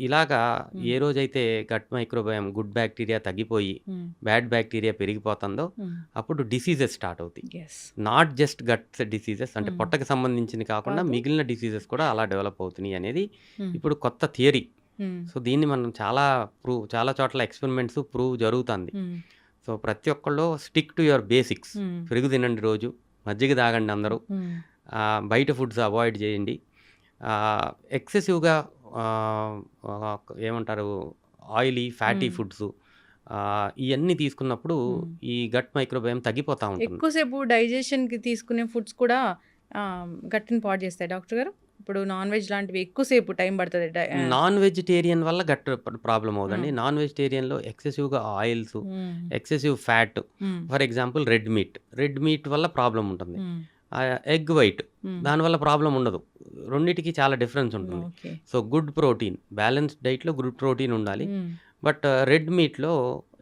ఇలాగా మ్మ్. ఏ రోజైతే గట్ మైక్రోబయం గుడ్ బ్యాక్టీరియా తగ్గిపోయి మ్మ్. బ్యాడ్ బ్యాక్టీరియా పెరిగిపోతుందో మ్మ్. అప్పుడు డిసీజెస్ స్టార్ట్ అవుతాయి. Yes. Not just gut diseases అంటే మ్మ్. పొట్టకి సంబంధించింది కాకుండా కాదు. మిగిలిన డిసీజెస్ కూడా అలా డెవలప్ అవుతున్నాయి అనేది మ్మ్. ఇప్పుడు కొత్త థియరీ. మ్మ్. సో దీన్ని మనం చాలా చోట్ల ఎక్స్పెరిమెంట్స్ ప్రూవ్ జరుగుతుంది. మ్మ్. సో ప్రతి ఒక్కళ్ళు స్టిక్ టు యువర్ బేసిక్స్. మ్మ్. పెరుగు తినండి రోజు, మజ్జిగ తాగండి అందరూ, మ్మ్. బయట ఫుడ్స్ అవాయిడ్ చేయండి. ఎక్సెసివ్గా ఏమంటారు ఆయిలీ ఫ్యాటీ మ్మ్. ఫుడ్స్ ఇవన్నీ తీసుకున్నప్పుడు మ్మ్. ఈ గట్ మైక్రోబయం తగ్గిపోతూ ఉంటుంది. ఎక్కువసేపు డైజెషన్కి తీసుకునే ఫుడ్స్ కూడా గట్టిని పాడు చేస్తాయి డాక్టర్ గారు. ఇప్పుడు నాన్ వెజ్ లాంటివి ఎక్కువసేపు టైం పడుతుంది నాన్ వెజిటేరియన్ వల్ల గట్ ప్రాబ్లం అవుతుంది. మ్మ్. Non వెజిటేరియన్లో ఎక్సెసివ్గా oils, hmm. Excessive fat, hmm. For example red meat వల్ల ప్రాబ్లం ఉంటుంది. మ్మ్. ఎగ్ వైట్ మ్మ్. దానివల్ల ప్రాబ్లం ఉండదు. రెండిటికి చాలా డిఫరెన్స్ ఉంటుంది. Okay. So good protein balanced డైట్లో గుడ్ ప్రోటీన్ ఉండాలి. మ్మ్. బట్ రెడ్ మీట్లో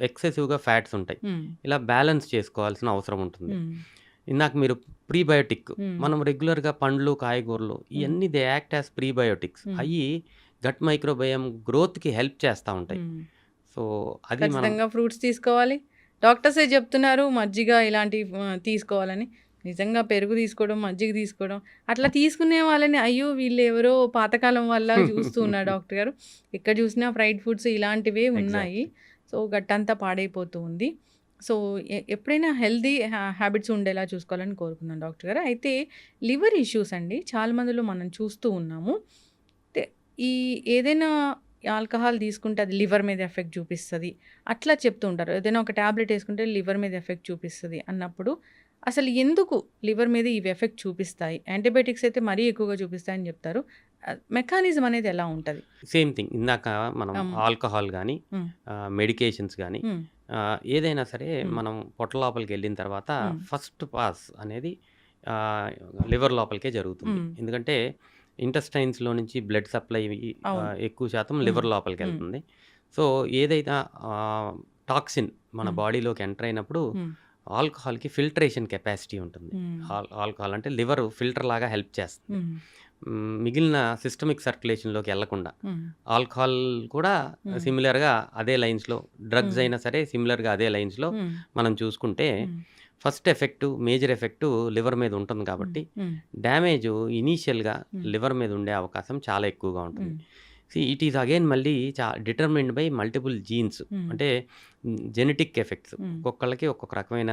ఎక్సెసివ్గా ఫ్యాట్స్ ఉంటాయి. మ్మ్. ఇలా బ్యాలెన్స్ చేసుకోవాల్సిన అవసరం ఉంటుంది. మ్మ్. ఇందాక మీరు ప్రీబయోటిక్ మ్మ్. మనం రెగ్యులర్గా పండ్లు కాయగూరలు మ్మ్. ఇవన్నీ దే యాక్ట్ యాజ్ ప్రీబయోటిక్స్. మ్మ్. అవి గట్ మైక్రోబయం గ్రోత్కి హెల్ప్ చేస్తూ ఉంటాయి. మ్మ్. సో అది మనం ఖచ్చితంగా ఫ్రూట్స్ తీసుకోవాలి. డాక్టర్సే చెప్తున్నారు మజ్జిగ ఇలాంటివి తీసుకోవాలని. నిజంగా పెరుగు తీసుకోవడం, మజ్జిగ తీసుకోవడం అట్లా తీసుకునే వాళ్ళని అయ్యో వీళ్ళు ఎవరో పాతకాలం వల్ల చూస్తూ ఉన్నారు డాక్టర్ గారు. ఎక్కడ చూసినా ఫ్రైడ్ ఫుడ్స్ ఇలాంటివే ఉన్నాయి. ఎగ్జాక్ట్లీ. సో గట్టంతా పాడైపోతూ ఉంది. సో ఎప్పుడైనా హెల్దీ హ్యాబిట్స్ ఉండేలా చూసుకోవాలని కోరుకున్నాను డాక్టర్ గారు. అయితే లివర్ ఇష్యూస్ అండి చాలా మందిలో మనం చూస్తూ ఉన్నాము. అంటే ఈ ఏదైనా ఆల్కహాల్ తీసుకుంటే అది లివర్ మీద ఎఫెక్ట్ చూపిస్తుంది అట్లా చెప్తూ ఉంటారు. ఏదైనా ఒక ట్యాబ్లెట్ వేసుకుంటే లివర్ మీద ఎఫెక్ట్ చూపిస్తుంది అన్నప్పుడు అసలు ఎందుకు లివర్ మీద ఇవి ఎఫెక్ట్ చూపిస్తాయి? యాంటీబయాటిక్స్ అయితే మరీ ఎక్కువగా చూపిస్తాయని చెప్తారు. మెకానిజం అనేది ఎలా ఉంటుంది? సేమ్ థింగ్ ఇందాక మనం మ్మ్. ఆల్కహాల్ కానీ మ్మ్. మెడికేషన్స్ కానీ మ్మ్. ఏదైనా సరే మ్మ్. మనం పొట్ట లోపలికి వెళ్ళిన తర్వాత మ్మ్. ఫస్ట్ పాస్ అనేది లివర్ లోపలికే జరుగుతుంది. మ్మ్. ఎందుకంటే ఇంటెస్టైన్స్లో నుంచి బ్లడ్ సప్లై అవును. ఎక్కువ శాతం మ్మ్. లివర్ లోపలికి మ్మ్. వెళ్తుంది. సో ఏదైనా టాక్సిన్ మన మ్మ్. బాడీలోకి ఎంటర్ అయినప్పుడు మ్మ్. ఆల్కహాల్కి ఫిల్టరేషన్ కెపాసిటీ ఉంటుంది. మ్మ్. ఆల్కహాల్ అంటే లివర్ ఫిల్టర్ లాగా హెల్ప్ చేస్తుంది. మ్మ్. మిగిలిన సిస్టమిక్ సర్క్యులేషన్లోకి వెళ్లకుండా. మ్మ్. ఆల్కహాల్ కూడా మ్మ్. సిమిలర్గా అదే లైన్స్లో, డ్రగ్స్ మ్మ్. అయినా సరే సిమిలర్గా అదే లైన్స్లో మ్మ్. మనం చూసుకుంటే మ్మ్. First effect major effect liver మీద ఉంటుంది కాబట్టి మ్మ్. డ్యామేజ్ ఇనీషియల్గా మ్మ్. లివర్ మీద ఉండే అవకాశం చాలా ఎక్కువగా ఉంటుంది. మ్మ్. ఇట్ ఈస్ అగైన్ మళ్ళీ డిటర్మిన్డ్ బై మల్టిపుల్ జీన్స్. మ్మ్. అంటే జెనెటిక్ ఎఫెక్ట్స్ మ్మ్. ఒక్కొక్కళ్ళకి ఒక్కొక్క రకమైన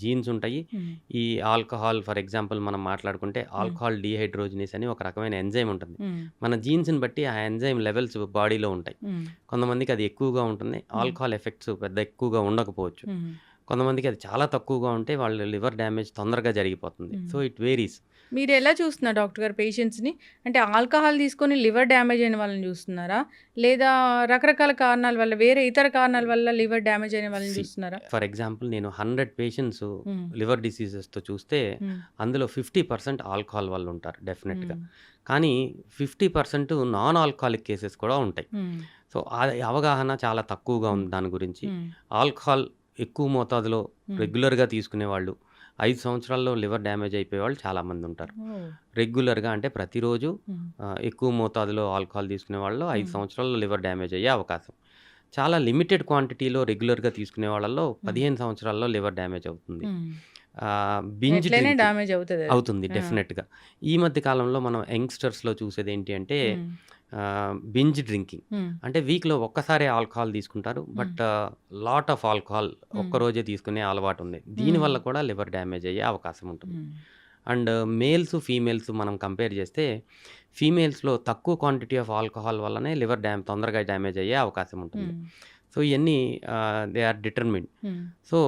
జీన్స్ ఉంటాయి. మ్మ్. ఈ ఆల్కహాల్ ఫర్ ఎగ్జాంపుల్ మనం మాట్లాడుకుంటే ఆల్కహాల్ డీహైడ్రోజినేస్ అని ఒక రకమైన ఎంజైమ్ ఉంటుంది. మ్మ్. మన జీన్స్ని బట్టి ఆ ఎంజైమ్ లెవెల్స్ బాడీలో ఉంటాయి. మ్మ్. కొంతమందికి అది ఎక్కువగా ఉంటుంది, ఆల్కహాల్ ఎఫెక్ట్స్ పెద్ద ఎక్కువగా ఉండకపోవచ్చు. మ్మ్. కొంతమందికి అది చాలా తక్కువగా ఉంటే వాళ్ళ లివర్ డ్యామేజ్ తొందరగా జరిగిపోతుంది. So it varies. మీరు ఎలా చూస్తున్నారు డాక్టర్ గారు పేషెంట్స్ని? అంటే ఆల్కహాల్ తీసుకొని లివర్ డ్యామేజ్ అయిన వాళ్ళని చూస్తున్నారా, లేదా రకరకాల కారణాల వల్ల వేరే ఇతర కారణాల వల్ల లివర్ డ్యామేజ్ అయిన వాళ్ళని చూస్తున్నారా? ఫర్ ఎగ్జాంపుల్ నేను 100 పేషెంట్స్ మ్మ్. లివర్ డిసీజెస్తో చూస్తే మ్మ్. అందులో 50% ఆల్కహాల్ వల్ల ఉంటారు డెఫినెట్గా. మ్మ్. కానీ 50% నాన్ ఆల్కహాలిక్ కేసెస్ కూడా ఉంటాయి. మ్మ్. సో అది అవగాహన చాలా తక్కువగా ఉంది దాని గురించి. మ్మ్. ఆల్కహాల్ ఎక్కువ మోతాదులో మ్మ్. రెగ్యులర్గా తీసుకునే వాళ్ళు, 5 సంవత్సరాల్లో లివర్ డ్యామేజ్ అయిపోయేవాళ్ళు చాలామంది ఉంటారు. ఓహ్! రెగ్యులర్‌గా అంటే ప్రతిరోజు హ్మ్. ఎక్కువ మోతాదులో ఆల్కహాల్ తీసుకునే వాళ్ళు 5 హ్మ్. సంవత్సరాల్లో లివర్ డ్యామేజ్ అయ్యే అవకాశం. చాలా లిమిటెడ్ క్వాంటిటీలో రెగ్యులర్‌గా తీసుకునే వాళ్ళలో హ్మ్. 15 సంవత్సరాల్లో లివర్ డ్యామేజ్ అవుతుంది. హ్మ్. బింజ్ ఎట్లైనా డ్రింకింగ్ డ్యామేజ్ అవుతదది. అవుతుంది ఆ! డెఫినెట్‌గా. ఈ మధ్య కాలంలో మనం యంగ్‌స్టర్స్‌లో చూసేదేంటి అంటే హ్మ్. Binge drinking. హ్మ్. అంటే వీక్‌లో ఒక్కసారే ఆల్కహాల్ తీసుకుంటారు. హ్మ్. బట్ లాట్ ఆఫ్ ఆల్కహాల్ హ్మ్. ఒక్కరోజే తీసుకునే అలవాటుంది. హ్మ్. దీనివల్ల కూడా లివర్ డ్యామేజ్ అయ్యే అవకాశం ఉంటుంది. హ్మ్. అండ్ మేల్స్, ఫీమేల్స్ మనం కంపేర్ చేస్తే ఫీమేల్స్‌లో తక్కువ క్వాంటిటీ ఆఫ్ ఆల్కహాల్ వల్లనే లివర్ తొందరగా డ్యామేజ్ అయ్యే అవకాశం ఉంటుంది. హ్మ్. సో, ఇయన్నీ దే ఆర్ డిటర్మిన్డ్. హ్మ్. So,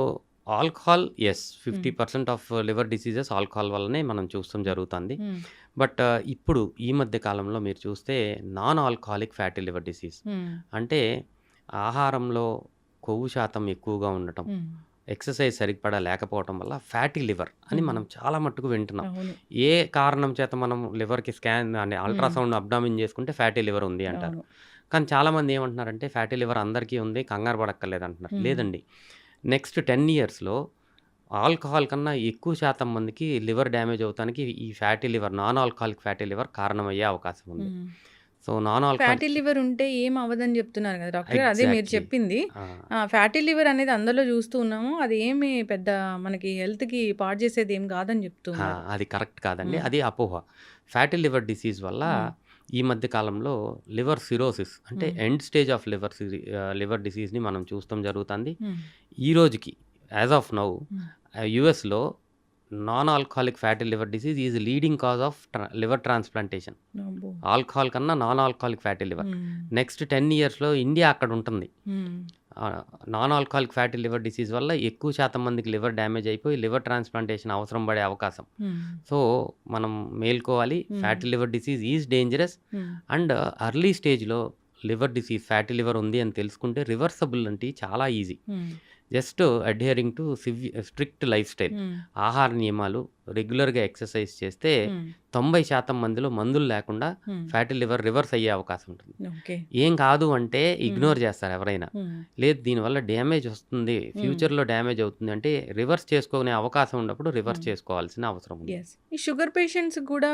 alcohol yes. హ్మ్. 50% ఆఫ్ లివర్ డిసీజెస్ ఆల్కహాల్ వల్లనే మనం చూస్తాం జరుగుతుంది. హ్మ్. బట్ ఇప్పుడు ఈ మధ్య కాలంలో మీరు చూస్తే non alcoholic fatty liver disease. హ్మ్. అంటే ఆహారంలో కొవ్వు శాతం ఎక్కువగా ఉండటం, హ్మ్. ఎక్సర్సైజ్ సరిపడా లేకపోవటం వల్ల ఫ్యాటీ లివర్ అని హ్మ్. మనం చాలా మట్టుకు వింటున్నాం. అవును. ఏ కారణం చేత మనం లివర్‌కి స్కాన్ అంటే హ్మ్. అల్ట్రాసౌండ్ అబ్డామిన్ చేసుకుంటే ఫ్యాటీ లివర్ ఉంది అంటారు. అవును. కానీ చాలామంది ఏమంటున్నారంటే ఫ్యాటీ లివర్ అందరికీ ఉంది. కంగారు పడక్కర్లేదు అంటున్నారు. హ్మ్. లేదండి. నెక్స్ట్ 10 ఇయర్స్‌లో ఆల్కహాల్ కన్నా ఎక్కువ శాతం మందికి లివర్ డ్యామేజ్ అవుతానికి ఈ fatty liver, non alcoholic fatty liver కారణమయ్యే అవకాశం ఉంది. హ్మ్. So, non fatty alcoholic liver ఉంటే ఏం అవ్వదని జెప్తున్నారు గదా! డాక్టర్ గారు. అదే మీరు ఎగ్జాక్ట్‌లీ. చెప్పింది. ఆ! ఫ్యాటీ లివర్ అనేది అందరిలో జూస్తూ ఉన్నాము. అది ఏమి పెద్ద మనకి హెల్త్‌కి పాడు చేసేదేం గాదని జెప్తూ ఆ! ఉన్నారు. అది కరెక్ట్ కాదండి. హ్మ్. అది అపోహ. ఫ్యాటీ లివర్ డిసీజ్ వల్ల హ్మ్. ఈ మధ్య కాలంలో లివర్ సిరోసిస్ అంటే హ్మ్. ఎండ్ స్టేజ్ ఆఫ్ లివర్ డిసీజ్‌ని మనం చూస్తాం జరుగుతుంది. హ్మ్. ఈ రోజుకి యాస్ ఆఫ్ నౌ హ్మ్. యూఎస్‌లో non alcoholic fatty liver disease is leading cause of liver transplantation. అబ్బో! ఆల్కహాల్ కన్నా నాన్ ఆల్కహాలిక్ ఫ్యాటీ లివర్. హ్మ్. నెక్స్ట్ 10 ఇయర్స్‌లో ఇండియా అక్కడ ఉంటుంది. హ్మ్. Non alcoholic fatty liver disease వల్ల ఎక్కువ శాతం మందికి లివర్ డ్యామేజ్ అయిపోయి లివర్ ట్రాన్స్‌ప్లాంటేషన్ అవసరం పడే అవకాశం. హ్మ్. సో, మనం మేల్కోవాలి. హ్మ్. Fatty liver disease is dangerous. హ్మ్. అండ్ ఎర్లీ స్టేజ్‌లో లివర్ డిసీజ్, ఫ్యాటీ లివర్ ఉంది అని తెలుసుకుంటే రివర్సబుల్ అంటే చాలా easy. Hmm. Just adhering to strict life style. Hmm. ఆహార నియమాలు, రెగ్యులర్‌గా ఎక్సర్సైజ్ చేస్తే హ్మ్. 90% మందిలో మందులు లేకుండా హ్మ్. ఫ్యాటీ లివర్ రివర్స్ అయ్యే అవకాశం ఉంటుంది. ఓకే. ఏం కాదు అంటే హ్మ్. ఇగ్నోర్ చేస్తారు ఎవరైనా. హ్మ్. లేదు దీనివల్ల డ్యామేజ్ వస్తుంది, హ్మ్. ఫ్యూచర్‌లో డ్యామేజ్ అవుతుంది అంటే రివర్స్ చేసుకునే అవకాశం ఉన్నప్పుడు రివర్స్ హ్మ్. చేసుకోవాల్సిన అవసరం ఉంది. యెస్. ఈ షుగర్ పేషెంట్స్‌కి గూడా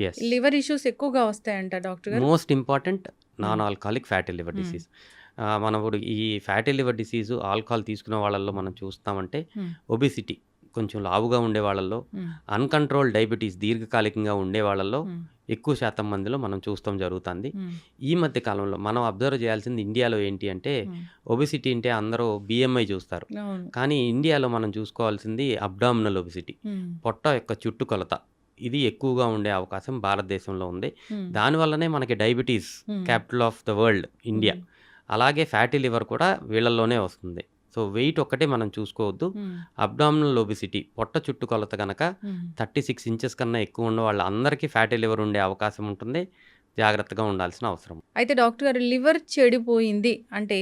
యెస్. లివర్ ఇష్యూస్ ఎక్కువగా వస్తాయంట డాక్టర్ గారు? మోస్ట్ ఇంపార్టెంట్ హ్మ్. నాన్ ఆల్కహాలిక్ ఫ్యాటీ లివర్ హ్మ్. డిసీజ్. మనం ఇప్పుడు ఈ ఫ్యాటీ లివర్ డిసీజ్ ఆల్కహాల్ తీసుకునే వాళ్ళలో మనం చూస్తామంటే హ్మ్. ఒబెసిటీ కొంచెం లావుగా ఉండే వాళ్ళలో, హ్మ్. అన్‌కంట్రోల్డ్ డయాబెటిస్ దీర్ఘకాలికంగా ఉండే వాళ్ళలో హ్మ్. ఎక్కువ శాతం మందిలో మనం చూస్తాం జరుగుతుంది. హ్మ్. ఈ మధ్య కాలంలో మనం అబ్జర్వ్ చేయాల్సింది ఇండియాలో ఏంటి అంటే హ్మ్. ఒబెసిటీ అంటే అందరూ బీఎంఐ చూస్తారు. అవును. కానీ ఇండియాలో మనం చూసుకోవాల్సింది అబ్డామినల్ ఒబెసిటీ. హ్మ్. పొట్ట యొక్క చుట్టుకొలత. ఇది ఎక్కువగా ఉండే అవకాశం భారతదేశంలో ఉంది. హ్మ్. దానివల్లనే మనకి డయాబెటిస్ హ్మ్. Capital of the world India. హ్మ్. అలాగే ఫ్యాటీ లివర్ కూడా వీళ్ళలోనే వస్తుంది. సో, వెయిట్ ఒక్కటే మనం చూసుకోవద్దు. హ్మ్. అబ్డామినల్ ఒబెసిటీ పొట్ట చుట్టుకొలత గనక హ్మ్. 36 ఇంచెస్ కన్నా ఎక్కువ ఉన్న వాళ్ళందరికీ ఫ్యాటీ లివర్ ఉండే అవకాశం ఉంటుంది. జాగ్రత్తగా ఉండాల్సిన అవసరం. అయితే డాక్టర్ గారు లివర్ చెడిపోయింది అంటే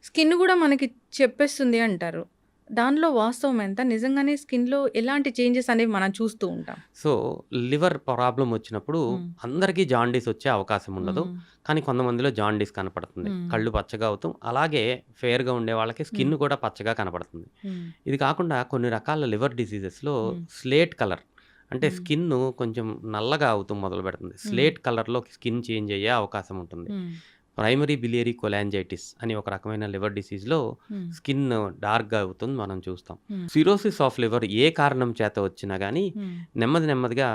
స్కిన్ గూడా మనకి చెప్పేస్తుంది అంటారు. దానిలో వాస్తవం ఎంత? నిజంగానే స్కిన్‌లో ఎలాంటి చేంజెస్ అనేవి మనం చూస్తూ ఉంటాం? సో, లివర్ ప్రాబ్లమ్ వచ్చినప్పుడు హ్మ్. అందరికీ జాండీస్ వచ్చే అవకాశం ఉండదు. హ్మ్. కానీ కొంతమందిలో జాండీస్ కనపడుతుంది. హ్మ్. కళ్ళు పచ్చగా అవుతాం. అలాగే ఫెయిర్‌గా ఉండే వాళ్ళకి హ్మ్. స్కిన్ కూడా పచ్చగా కనపడుతుంది. హ్మ్. ఇది కాకుండా కొన్ని రకాల లివర్ డిసీజెస్‌లో హ్మ్. స్లేట్ కలర్ అంటే హ్మ్. స్కిన్ను కొంచెం నల్లగా అవుతూ మొదలుపెడుతుంది. హ్మ్. స్లేట్ కలర్‌లో స్కిన్ చేంజ్ అయ్యే అవకాశం ఉంటుంది. హ్మ్. ప్రైమరీ బిలియరీ కొలాంజైటిస్ అని ఒక రకమైన లివర్ డిసీజ్‌లో హ్మ్. స్కిన్ డార్క్‌గా అవుతుంది మనం చూస్తాం. హ్మ్. సిరోసిస్ ఆఫ్ లివర్ ఏ కారణం చేత వచ్చినా గానీ హ్మ్. నెమ్మదిగా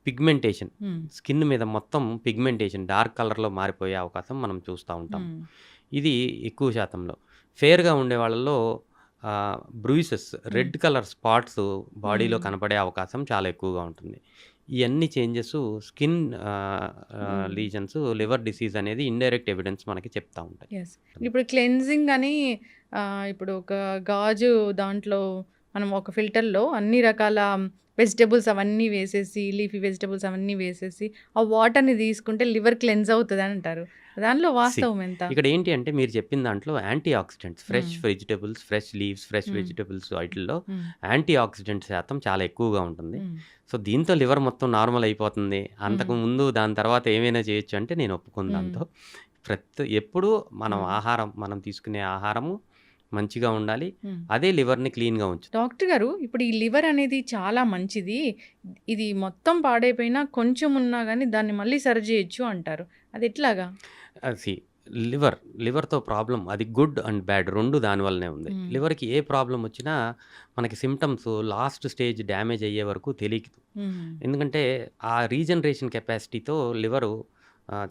పిగ్మెంటేషన్ హ్మ్. స్కిన్ మీద మొత్తం పిగ్మెంటేషన్ డార్క్ కలర్‌లో మారిపోయే అవకాశం మనం చూస్తా ఉంటాం. హ్మ్. ఇది ఎక్కువ శాతంలో. ఫెయిర్‌గా ఉండే వాళ్ళలో బ్రూయిసెస్ హ్మ్. రెడ్ కలర్ స్పాట్స్ బాడీలో హ్మ్. కనపడే అవకాశం చాలా ఎక్కువగా ఉంటుంది. ఈ అన్ని చేంజెస్ స్కిన్ ఆహ్, ఆహ్, హ్మ్. లీజన్స్ లివర్ డిసీజ్ అనేది ఇండైరెక్ట్ ఎవిడెన్స్ మనకి చెప్తా ఉంటాయి. యెస్. ఇప్పుడు క్లెన్జింగ్ అని ఇప్పుడు ఒక గాజు దాంట్లో మనం ఒక ఫిల్టర్‌లో అన్ని రకాల వెజిటబుల్స్ అవన్నీ వేసేసి, లీఫీ వెజిటబుల్స్ అవన్నీ వేసేసి, ఆ వాటర్‌ని తీసుకుంటే లివర్ క్లెన్స్ అవుతదంటారు. దానిలో సి వాస్తవం ఎంత? ఇక్కడ ఏంటి అంటే మీరు చెప్పిన దాంట్లో యాంటీ ఆక్సిడెంట్స్ ఫ్రెష్ హ్మ్. వెజిటబుల్స్, ఫ్రెష్ లీవ్స్, ఫ్రెష్ హ్మ్. వెజిటబుల్స్ వాటిల్లో హ్మ్. యాంటీ ఆక్సిడెంట్ శాతం చాలా ఎక్కువగా ఉంటుంది. హ్మ్. సో, దీంతో లివర్ మొత్తం నార్మల్ అయిపోతుంది. హ్మ్. అంతకుముందు దాని తర్వాత ఏమైనా చేయొచ్చు అంటే నేను ఒప్పుకోను హ్మ్. దాంతో. ఎప్పుడూ హ్మ్. మనం తీసుకునే ఆహారము మంచిగా ఉండాలి. హ్మ్. అదే లివర్‌ని క్లీన్‌గా ఉంచుతుంది. డాక్టర్ గారు ఇప్పుడు ఈ లివర్ అనేది చాలా మంచిది. ఇది మొత్తం పాడైపోయినా కొంచెం ఉన్నా గానీ దాన్ని మళ్ళీ సరి జేయొచ్చు అంటారు. అది ఎట్లాగా? సీ లివర్‌తో ప్రాబ్లమ్ అది గుడ్ అండ్ బ్యాడ్ 2 దాని వల్లనే ఉంది. హ్మ్. లివర్‌కి ఏ ప్రాబ్లమ్ వచ్చినా మనకి సింప్టమ్స్ లాస్ట్ స్టేజ్ డ్యామేజ్ అయ్యే వరకు తెలీదు. హ్మ్. ఎందుకంటే ఆ రీజనరేషన్ కెపాసిటీతో లివరు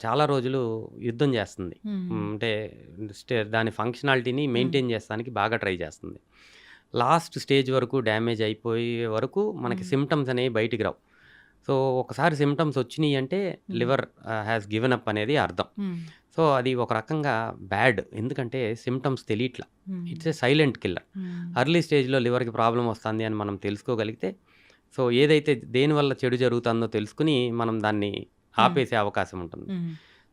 చాలా రోజులు యుద్ధం చేస్తుంది. హ్మ్. అంటే దాని ఫంక్షనాలిటీని హ్మ్. మెయింటైన్ చేస్తానికి బాగా ట్రై చేస్తుంది. లాస్ట్ స్టేజ్ వరకు డ్యామేజ్ అయిపోయే వరకు మనకి హ్మ్. సింప్టమ్స్ అనేవి బయటికి రావు. సో, ఒకసారి సింప్టమ్స్ వచ్చినియి అంటే హ్మ్. లివర్ హాస్ గివెన్ అప్ అనేది అర్థం. హ్మ్. సో, అది ఒక రకంగా బ్యాడ్. ఎందుకంటే సింప్టమ్స్ తెలియట్ల. హ్మ్. It's a silent killer. హ్మ్. ఎర్లీ స్టేజ్‌లో లివర్‌కి ప్రాబ్లమ్ వస్తుంది అని మనం తెలుసుకోగలిగితే, సో, ఏదైతే దేనివల్ల చెడు జరుగుతుందో తెలుసుకొని మనం దాన్ని హ్మ్. ఆపేసే అవకాశం ఉంటుంది. హ్మ్.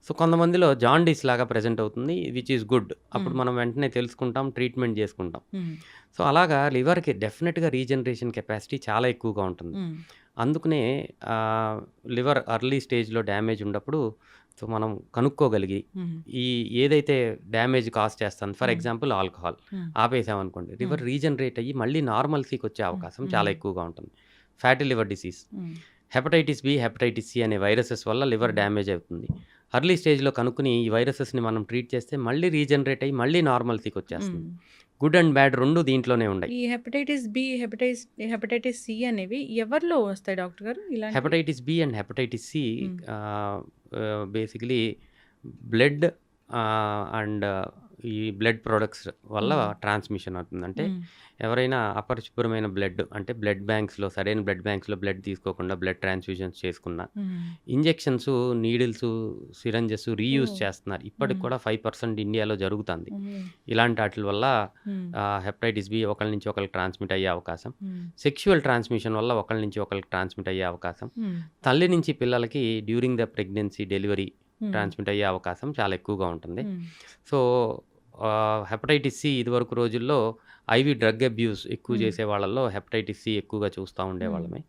సో, కొంతమందిలో జాండీస్ లాగా ప్రెజెంట్ అవుతుంది. Which is good. అప్పుడు హ్మ్. మనం వెంటనే తెలుసుకుంటాం, ట్రీట్మెంట్ చేసుకుంటాం. హ్మ్. సో, అలాగా లివర్‌కి డెఫినిట్‌గా రీజనరేషన్ కెపాసిటీ చాలా ఎక్కువగా ఉంటుంది. హ్మ్. అందుకనే లివర్ ఎర్లీ స్టేజ్‌లో డ్యామేజ్ ఉన్నప్పుడు సో, మనం కనుక్కోగలిగి హ్మ్. ఈ ఏదైతే డ్యామేజ్ కాజ్ చేస్తుంది ఫర్ హ్మ్. ఎగ్జాంపుల్ ఆల్కహాల్ హ్మ్. ఆపేసామనుకోండి హ్మ్. లివర్ రీజనరేట్ అయ్యి మళ్ళీ నార్మల్సీకి వచ్చే హ్మ్. అవకాశం హ్మ్. చాలా ఎక్కువగా ఉంటుంది. ఫ్యాటీ లివర్ డిసీజ్, హ్మ్. హెపటైటిస్ బి, హెపటైటిస్ సి అనే వైరసెస్ వల్ల లివర్ హ్మ్. డ్యామేజ్ అవుతుంది. ఎర్లీ స్టేజ్‌లో కనుక్కొని ఈ వైరసెస్‌ని మనం ట్రీట్ చేస్తే మళ్ళీ రీజనరేట్ అయ్యి మళ్ళీ నార్మల్సీకి వచ్చేస్తుంది. హ్మ్. గుడ్ అండ్ బ్యాడ్ 2 దీంట్లోనే ఉన్నాయి. ఈ హెపటైటిస్ బి, హెపటైటిస్ సి అనేవి ఎవరిలో వస్తాయి డాక్టర్ గారు ఇలాంటివి? Hepatitis B and hepatitis C హ్మ్. బేసికలీ బ్లడ్ అండ్ ఈ బ్లడ్ ప్రొడక్ట్స్ వల్ల హ్మ్. ట్రాన్స్మిషన్ అవుతుంది. అంటే హ్మ్. ఎవరైనా అపరిశుభ్రమైన బ్లడ్ అంటే బ్లడ్ బ్యాంక్స్‌లో సరైన బ్లడ్ బ్యాంక్స్‌లో బ్లడ్ తీసుకోకుండా బ్లడ్ ట్రాన్స్‌ఫ్యూజన్స్ చేసుకున్న, హ్మ్. ఇంజెక్షన్స్, నీడిల్స్, సిరంజెస్ రీయూజ్ ఓహ్! చేస్తున్నారు. ఇప్పటికి హ్మ్. కూడా 5% ఇండియాలో జరుగుతుంది. అమ్మో! ఇలాంటి ఆటిల వల్ల హ్మ్. హెపటైటిస్ బి ఒకళ్ళ నుంచి ఒకళ్ళకి ట్రాన్స్మిట్ అయ్యే అవకాశం. హ్మ్. సెక్సువల్ ట్రాన్స్మిషన్ వల్ల ఒకళ్ళ నుంచి ఒకళ్ళకి ట్రాన్స్మిట్ అయ్యే అవకాశం. హ్మ్. తల్లి నుంచి పిల్లలకి డ్యూరింగ్ ద ప్రెగ్నెన్సీ, డెలివరీ హ్మ్. ట్రాన్స్మిట్ అయ్యే అవకాశం చాలా ఎక్కువగా ఉంటుంది. హ్మ్. సో, హెపటైటిస్ సి ఇదివరకు రోజుల్లో ఐవీ డ్రగ్ అబ్యూస్ ఎక్కువ హ్మ్. చేసే వాళ్ళలో హెపటైటిస్ సి ఎక్కువగా చూస్తా హ్మ్. ఉండేవాళ్ళమే.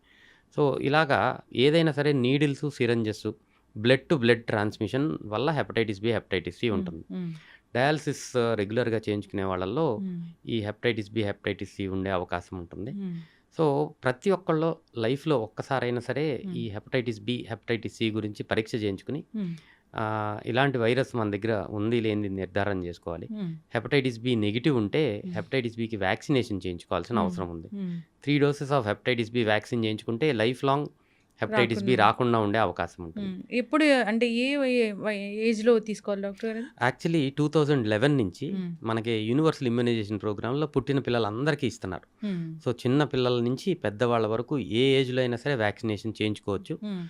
సో, ఇలాగా ఏదైనా సరే needles, syringes, blood to blood transmission వల్ల హెపటైటిస్ బి, హెపటైటిస్ సి హ్మ్. ఉంటుంది. హ్మ్. డయాలిసిస్ రెగ్యులర్‌గా చేయించుకునే వాళ్ళలో హ్మ్. ఈ హెపటైటిస్ బి, హెపటైటిస్ సి ఉండే అవకాశం ఉంటుంది. హ్మ్. సో, ప్రతి ఒక్కళ్ళో లైఫ్‌లో ఒక్కసారైనా సరే హ్మ్. ఈ హెపటైటిస్ బి, హెపటైటిస్ సి గురించి పరీక్ష చేయించుకొని హ్మ్. ఇలాంటి వైరస్ మన దగ్గర ఉంది లేనిది నిర్ధారణ చేసుకోవాలి. హ్మ్. హెపటైటిస్ బి నెగెటివ్ ఉంటే హ్మ్. హెపటైటిస్ బికి వ్యాక్సినేషన్ చేయించుకోవాల్సిన హ్మ్. అవసరం ఉంది. హ్మ్. 3 doses of hepatitis B vaccine చేయించుకుంటే లైఫ్ లాంగ్ హెపటైటిస్ బి రాకుండా రాకుండా ఉండే అవకాశం ఉంటుంది. హ్మ్. ఎప్పుడు అంటే ఏ ఏజ్‌లో తీసుకోవాలి డాక్టర్ గారు అది? యాక్చువల్లీ 2011 నుంచి హ్మ్. మనకి యూనివర్సల్ ఇమ్యునైజేషన్ ప్రోగ్రామ్‌లో పుట్టిన పిల్లలందరికీ ఇస్తున్నారు. హ్మ్. సో, చిన్న పిల్లల నుంచి పెద్దవాళ్ళ వరకు ఏ ఏజ్‌లో అయినా సరే వ్యాక్సినేషన్ చేయించుకోవచ్చు. హ్మ్.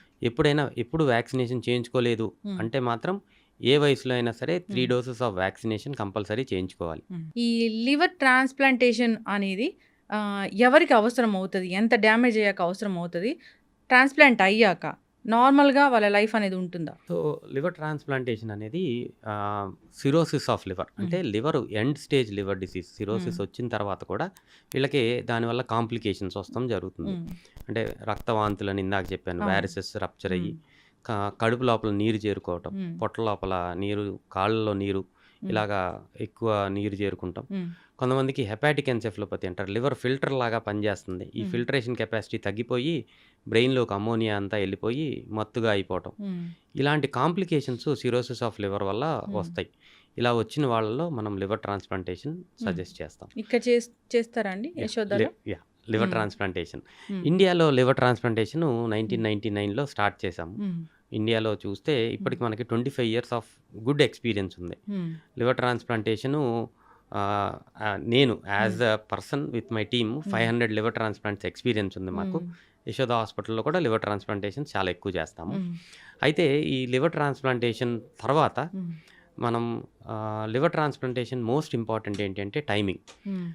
ఎప్పుడు వ్యాక్సినేషన్ చేయించుకోలేదు హ్మ్. అంటే మాత్రం ఏ వయసులో అయినా సరే 3 హ్మ్. డోసెస్ ఆఫ్ వ్యాక్సినేషన్ కంపల్సరీ చేయించుకోవాలి. హ్మ్. ఈ లివర్ ట్రాన్స్‌ప్లాంటేషన్ అనేది ఎవరికి అవసరం అవుతది? ఎంత డ్యామేజ్ అయ్యాక అవసరం అవుతది? ట్రాన్స్‌ప్లాంట్ అయ్యాక నార్మల్‌గా వాళ్ళ లైఫ్ అనేది ఉంటుందా? సో, లివర్ ట్రాన్స్‌ప్లాంటేషన్ అనేది సిరోసిస్ ఆఫ్ లివర్ హ్మ్. అంటే liver end stage liver disease హ్మ్. సిరోసిస్ వచ్చిన తర్వాత కూడా వీళ్ళకి దానివల్ల కాంప్లికేషన్స్ వస్తాం జరుగుతుంది. హ్మ్. అంటే రక్తవాంతులని ఇందాక చెప్పాను. అవును. వారిసెస్ రప్చర్ హ్మ్. అయ్యి కడుపు లోపల నీరు చేరుకోవటం, హ్మ్. పొట్ట లోపల నీరు, కాళ్ళలో నీరు హ్మ్. ఇలాగా ఎక్కువ నీరు చేరుకుంటాం. హ్మ్. కొంతమందికి హెపాటిక్ ఎన్సెఫలోపతి అంటారు. లివర్ ఫిల్టర్ లాగా పనిచేస్తుంది. ఈ హ్మ్. ఫిల్టరేషన్ కెపాసిటీ తగ్గిపోయి బ్రెయిన్‌లోకి అమ్మోనియా అంతా ఎళ్ళిపోయి మత్తుగా అయిపోవటం. హ్మ్. ఇలాంటి కాంప్లికేషన్స్ సిరోసిస్ ఆఫ్ లివర్ వల్ల హ్మ్. వస్తాయి. ఇలా వచ్చిన వాళ్ళలో మనం లివర్ ట్రాన్స్‌ప్లాంటేషన్ హ్మ్. సజెస్ట్ చేస్తాం. ఇక్కడ చేస్తారా అండి యాహ్! యశోదలో? లివర్ హ్మ్. ట్రాన్స్‌ప్లాంటేషన్. హ్మ్. ఇండియాలో లివర్ ట్రాన్స్‌ప్లాంటేషను హ్మ్. 1999లో స్టార్ట్ చేశాము. హ్మ్. ఇండియాలో చూస్తే హ్మ్. ఇప్పటికి మనకి 25 ఇయర్స్ ఆఫ్ గుడ్ ఎక్స్‌పీరియన్స్ ఉంది. హ్మ్. లివర్ ట్రాన్స్‌ప్లాంటేషను నేను హ్మ్. As a person with my team హ్మ్. 500 లివర్ ట్రాన్స్‌ప్లాంట్స్ ఎక్స్‌పీరియన్స్ ఉంది మాకు. హ్మ్. యశోద హాస్పిటల్‌లో కూడా లివర్ ట్రాన్స్‌ప్లాంటేషన్స్ చాలా ఎక్కువ చేస్తాము. హ్మ్. అయితే ఈ లివర్ ట్రాన్స్‌ప్లాంటేషన్ తర్వాత హ్మ్. మనం లివర్ ట్రాన్స్‌ప్లాంటేషన్ మోస్ట్ ఇంపార్టెంట్ ఏంటంటే టైమింగ్. హ్మ్.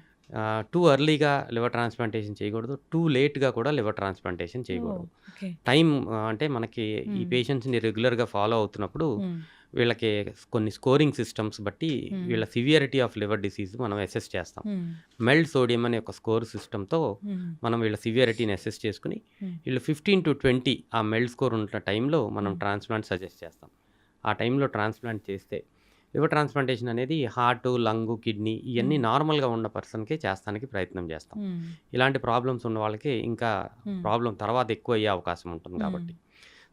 టూ ఎర్లీగా లివర్ ట్రాన్స్‌ప్లాంటేషన్ చేయకూడదు. టూ లేట్‌గా కూడా లివర్ ట్రాన్స్‌ప్లాంటేషన్ ఓహ్! చేయకూడదు. ఓకే. టైం అంటే మనకి ఈ హ్మ్. పేషెంట్స్‌ని రెగ్యులర్‌గా ఫాలో అవుతున్నప్పుడు హ్మ్. వీళ్ళకి కొన్ని స్కోరింగ్ సిస్టమ్స్ బట్టి హ్మ్. వీళ్ళ సివియారిటీ ఆఫ్ లివర్ డిసీజ్ మనం అసెస్ చేస్తాం. హ్మ్. మెల్డ్ సోడియం అనే ఒక స్కోర్ సిస్టమ్‌తో హ్మ్. మనం వీళ్ళ సివియారిటీని అసెస్ చేసుకొని హ్మ్. వీళ్ళు 15-20 ఆ మెల్డ్ స్కోర్ ఉన్న టైంలో మనం హ్మ్. ట్రాన్స్‌ప్లాంట్ సజెస్ట్ చేస్తాం. ఆ టైంలో ట్రాన్స్‌ప్లాంట్ చేస్తే లివర్ ట్రాన్స్‌ప్లాంటేషన్ అనేది హార్టు, లంగు, కిడ్నీ ఇయన్నీ హ్మ్. నార్మల్‌గా ఉన్న పర్సన్‌కే చేస్తానికి ప్రయత్నం చేస్తాం. హ్మ్. ఇలాంటి ప్రాబ్లమ్స్ ఉన్న వాళ్ళకి ఇంకా హ్మ్. ప్రాబ్లమ్ తర్వాత ఎక్కువయ్యే అవకాశం ఉంటుంది హ్మ్. కాబట్టి.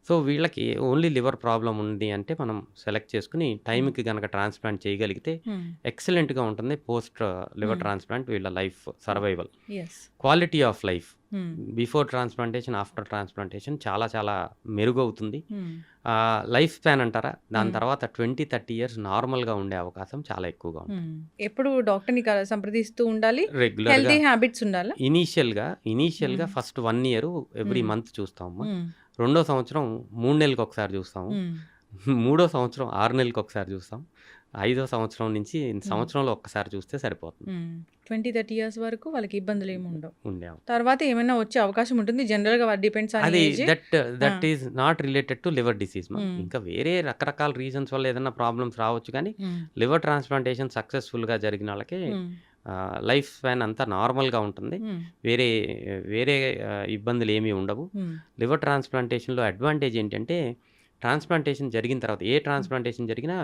సో, వీళ్ళకి ఓన్లీ లివర్ ప్రాబ్లమ్ ఉంది అంటే మనం సెలెక్ట్ చేసుకొని హ్మ్. టైంకి గనక ట్రాన్స్‌ప్లాంట్ చేయగలిగితే హ్మ్. ఎక్సలెంట్‌గా ఉంటుంది పోస్ట్ లివర్ హ్మ్. ట్రాన్స్‌ప్లాంట్ వీళ్ళ life survival. Yes. Quality of life హ్మ్. బిఫోర్ ట్రాన్స్‌ప్లాంటేషన్, ఆఫ్టర్ ట్రాన్స్‌ప్లాంటేషన్ చాలా చాలా మెరుగవుతుంది. హ్మ్. లైఫ్ స్పాన్ అంటారా? దాని హ్మ్. తర్వాత 20, 30 ఇయర్స్ నార్మల్‌గా ఉండే అవకాశం చాలా ఎక్కువగా ఉంటుంది. హ్మ్. ఎప్పుడు డాక్టర్‌ని సంప్రదిస్తూ ఉండాలి. రెగ్యులర్‌గా హెల్తీ హ్యాబిట్స్ ఉండాలా? ఇనీషియల్‌గా హ్మ్. ఫస్ట్ 1 ఇయర్ ఎవ్రీ హ్మ్. మంత్ చూస్తామమ్మా. హ్మ్. రెండో సంవత్సరం 3 నెలలకొకసారి చూస్తాము. హ్మ్. మూడో సంవత్సరం 6 నెలలకొకసారి చూస్తాం. ఐదో సంవత్సరం నుంచి హ్మ్. సంవత్సరంలో ఒక్కసారి చూస్తే సరిపోతుంది. హ్మ్. 20, 30 ఇయర్స్ వరకు వాళ్ళకి ఇబ్బందులేమి ఉండవు. ఉండే తర్వాత ఏమైనా వచ్చే అవకాశం ఉంటుంది. జనరల్‌గా డిపెండ్స్ ఆన్ అది ఏజ్. దట్ ఆ! That is not related to liver disease ma'am. హ్మ్. ఇంకా వేరే రకరకాల రీజన్స్ వల్ల ఏదైనా ప్రాబ్లమ్స్ రావచ్చు కానీ, హ్మ్. లివర్ ట్రాన్స్‌ప్లాంటేషన్ సక్సెస్‌ఫుల్‌గా జరిగినాళ్ళకి హ్మ్. లైఫ్ స్పాన్ అంతా నార్మల్‌గా ఉంటుంది. హ్మ్. వేరే వేరే ఇబ్బందులేమీ ఉండవు. హ్మ్. లివర్ ట్రాన్స్‌ప్లాంటేషన్‌లో అడ్వాంటేజ్ ఏంటంటే, ట్రాన్స్‌ప్లాంటేషన్ జరిగిన తర్వాత ఏ హ్మ్. ట్రాన్స్‌ప్లాంటేషన్ జరిగినా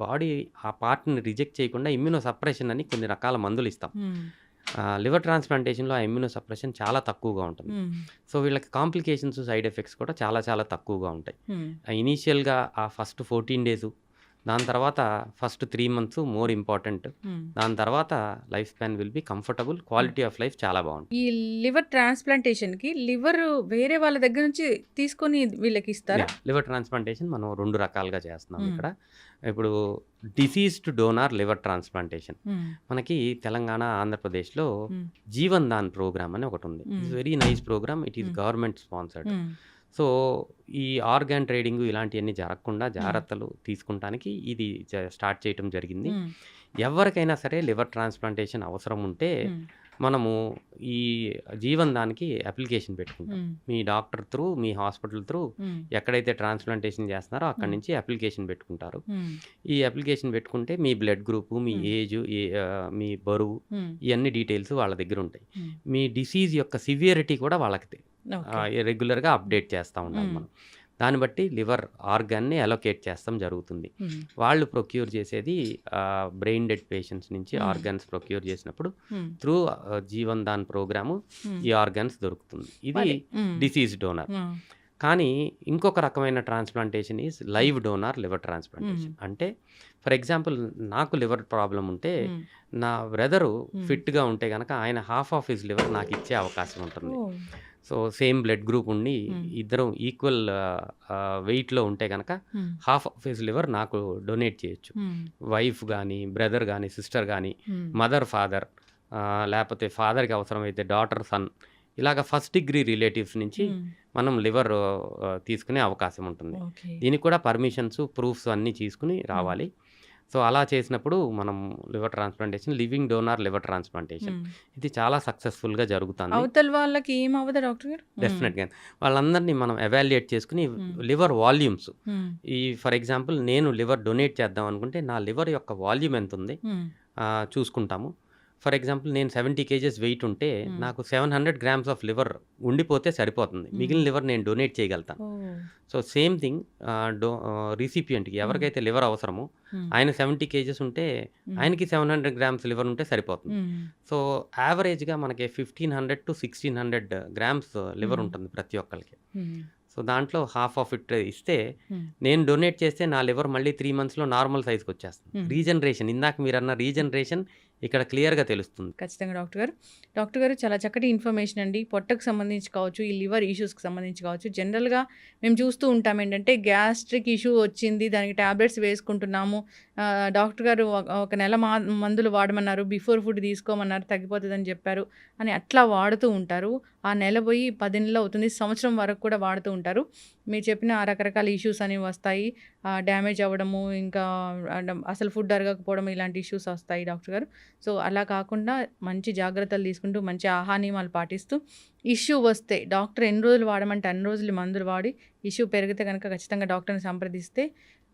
బాడీ ఆ పార్ట్‌ని రిజెక్ట్ చేయకుండా ఇమ్యూనో సప్రెషన్ అని కొన్ని రకాల మందులిస్తాం. హ్మ్. లివర్ ట్రాన్స్‌ప్లాంటేషన్‌లో ఆ ఇమ్యూనో సప్రెషన్ చాలా తక్కువగా ఉంటుంది. హ్మ్. సో, వీళ్ళకి కాంప్లికేషన్స్, సైడ్ ఎఫెక్ట్స్ కూడా చాలా చాలా తక్కువగా ఉంటాయి. హ్మ్. ఇనీషియల్‌గా ఆ ఫస్ట్ 14 డేసు, దాని తర్వాత ఫస్ట్ 3 మంత్స్ మోర్ ఇంపార్టెంట్. హ్మ్. దాని తర్వాత life span will be comfortable. హ్మ్. క్వాలిటీ ఆఫ్ లైఫ్ చాలా బావుంటుంది. ఈ లివర్ ట్రాన్స్‌ప్లాంటేషన్‌కి లివర్ వేరే వాళ్ళ దగ్గర నుంచి తీసుకొని వీళ్ళకి ఇస్తారా? లివర్ ట్రాన్స్‌ప్లాంటేషన్ మనం 2 రకాలుగా చేస్తున్నాం హ్మ్. ఇక్కడ. ఇప్పుడు డిసీజ్డ్ డోనార్ లివర్ ట్రాన్స్‌ప్లాంటేషన్. హ్మ్. మనకి తెలంగాణ, ఆంధ్రప్రదేశ్‌లో హ్మ్. జీవన్ దాన్ ప్రోగ్రామ్ అని ఒకటుంది. Hmm. It's very nice program. It is hmm. Government sponsored. Hmm. So, ఈ ఆర్గాన్ ట్రేడింగ్ ఇలాంటియన్నీ జరగకుండా హ్మ్. జాగ్రత్తలు తీసుకుంటానికి ఇది స్టార్ట్ చేయటం జరిగింది. హ్మ్. ఎవరికైనా సరే లివర్ ట్రాన్స్‌ప్లాంటేషన్ అవసరం ఉంటే, హ్మ్. మనము ఈ జీవన్ దాన్‌కి అప్లికేషన్ పెట్టుకుంటాం. హ్మ్. మీ డాక్టర్ త్రూ, మీ హాస్పిటల్ త్రూ హ్మ్. ఎక్కడైతే ట్రాన్స్‌ప్లాంటేషన్ చేస్తున్నారో అక్కడి హ్మ్. నుంచి అప్లికేషన్ పెట్టుకుంటారు. హ్మ్. ఈ అప్లికేషన్ పెట్టుకుంటే మీ బ్లడ్ గ్రూపు, మీ హ్మ్. ఏజు, మీ బరువు హ్మ్. ఇయన్నీ డీటెయిల్స్ వాళ్ళ దగ్గరుంటాయి. హ్మ్. మీ డిసీజ్ యొక్క సివియారిటీ కూడా వాళ్ళకి ఓకే. రెగ్యులర్‌గా హ్మ్. అప్డేట్ చేస్తా ఉండాలి హ్మ్. మనం. దాన్ని బట్టి లివర్ ఆర్గాన్‌ని అలొకేట్ చేస్తాం జరుగుతుంది. హ్మ్. వాళ్ళు ప్రొక్యూర్ చేసేది బ్రెయిన్ డెడ్ పేషెంట్స్ నుంచి హ్మ్. ఆర్గాన్స్ ప్రొక్యూర్ చేసినప్పుడు హ్మ్. త్రూ జీవన్ దాన్ ప్రోగ్రాము హ్మ్. ఈ ఆర్గాన్స్ దొరుకుతుంది. ఇది మరి హ్మ్. Disease donor. ఆ! కానీ ఇంకొక రకమైన ట్రాన్స్‌ప్లాంటేషన్ ఈస్ హ్మ్. లైవ్ డోనార్ లివర్ హ్మ్. ట్రాన్స్‌ప్లాంటేషన్. అంటే ఫర్ ఎగ్జాంపుల్ నాకు లివర్ ప్రాబ్లమ్ ఉంటే, హ్మ్. నా బ్రదరు హ్మ్. ఫిట్‌గా ఉంటే గనక ఆయన హాఫ్ ఆఫ్ హిస్ లివర్ నాకిచ్చే అవకాశం ఉంటుంది. ఓహ్! సో, సేమ్ బ్లడ్ గ్రూప్ ఉండి హ్మ్. ఇద్దరం ఈక్వల్ వెయిట్‌లో ఉంటే గనక హ్మ్. హాఫ్ ఆఫ్ హిస్ లివర్ నాకు డొనేట్ చేయొచ్చు. హ్మ్. వైఫ్ గానీ, బ్రదర్ గానీ, సిస్టర్ గానీ, హ్మ్. మదర్, ఫాదర్ లేపోతే ఫాదర్‌కి అవసరమైతే డాటర్, సన్ ఇలాగ ఫస్ట్ డిగ్రీ రిలేటివ్స్ నుంచి హ్మ్. మనం లివర్ తీసుకునే అవకాశం ఉంటుంది. ఓకే. దీనికి కూడా పర్మిషన్స్, ప్రూఫ్స్ అన్నీ తీసుకొని హ్మ్. రావాలి. సో, అలా చేసినప్పుడు మనం liver transplantation, living donor liver transplantation హ్మ్. ఇది చాలా సక్సెస్‌ఫుల్‌గా జరుగుతాంది. అవతల వాళ్ళకి ఏమవ్వదా డాక్టర్ గారు? హ్మ్. డెఫినిట్‌గా. వాళ్ళందరిని మనం ఎవాల్యుయేట్ చేసుకొని హ్మ్. లివర్ వాల్యూమ్స్ హ్మ్. ఫర్ ఎగ్జాంపుల్ నేను లివర్ డొనేట్ చేద్దాం అనుకుంటే, నా లివర్ యొక్క వాల్యూమ్ ఎంతుంది హ్మ్. చూసుకుంటాము. ఫర్ ఎగ్జాంపుల్ నేను 70 కేజెస్ వెయిట్ ఉంటే, హ్మ్. నాకు 700 గ్రామ్స్ ఆఫ్ లివర్ ఉండిపోతే సరిపోతుంది. హ్మ్. మిగిలిన లివర్ నేను డొనేట్ చేయగలుగుతాను. ఓహ్! సో, సేమ్ థింగ్ రిసిపియంట్‌కి హ్మ్. ఎవరికైతే లివర్ అవసరమో, హ్మ్. ఆయన 70 కేజెస్ ఉంటే, హ్మ్. ఆయనకి 700 గ్రామ్స్ లివర్ ఉంటే సరిపోతుంది. హ్మ్. సో, యావరేజ్‌గా మనకి 1500-1600 గ్రామ్స్ లివర్ హ్మ్. ఉంటుంది ప్రతి ఒక్కళ్ళకి. హ్మ్. సో, దాంట్లో హాఫ్ ఆఫ్ ఇట్ ఇస్తే, హ్మ్. నేను డొనేట్ చేస్తే నా లివర్ మళ్ళీ 3 మంత్స్‌లో నార్మల్ సైజ్‌కొచ్చేస్తుంది. హ్మ్. రీజనరేషన్ ఇందాక మీరన్న రీజనరేషన్ ఇక్కడ క్లియర్‌గా తెలుస్తుంది. ఖచ్చితంగా డాక్టర్ గారు. డాక్టర్ గారు చాలా చక్కటి ఇన్ఫర్మేషన్ అండి. పొట్టకు సంబంధించి కావచ్చు, ఈ లివర్ ఇష్యూస్‌కి సంబంధించి కావచ్చు. జనరల్‌గా మేము చూస్తూ ఉంటాం ఏంటంటే గ్యాస్ట్రిక్ ఇష్యూ వచ్చింది. దానికి టాబ్లెట్స్ వేసుకుంటున్నాము. డాక్టర్ గారు ఒక నెల మందులు వాడమన్నారు. Before food తీసుకోమన్నారు. తగ్గిపోతదని చెప్పారు. అని అట్లా వాడుతూ ఉంటారు. ఆ నెల పోయి 10 నెలలు అవుతుంది. సంవత్సరం వరకు కూడా వాడుతూ ఉంటారు. మీరు చెప్పిన ఆ రకరకాల ఇష్యూస్ అనేవి వస్తాయి. డ్యామేజ్ అవ్వడము, ఇంకా అసలు ఫుడ్ అరగకపోవడం ఇలాంటి ఇష్యూస్ వస్తాయి డాక్టర్ గారు. సో, అలా కాకుండా మంచి జాగ్రత్తలు తీసుకుంటూ, మంచి ఆహార నియమాలు పాటిస్తూ, ఇష్యూ వస్తే డాక్టర్ ఎన్ని రోజులు వాడమంటే అన్ని రోజులు మందులు వాడి, ఇష్యూ పెరిగితే గనక ఖచ్చితంగా డాక్టర్‌ని సంప్రదిస్తే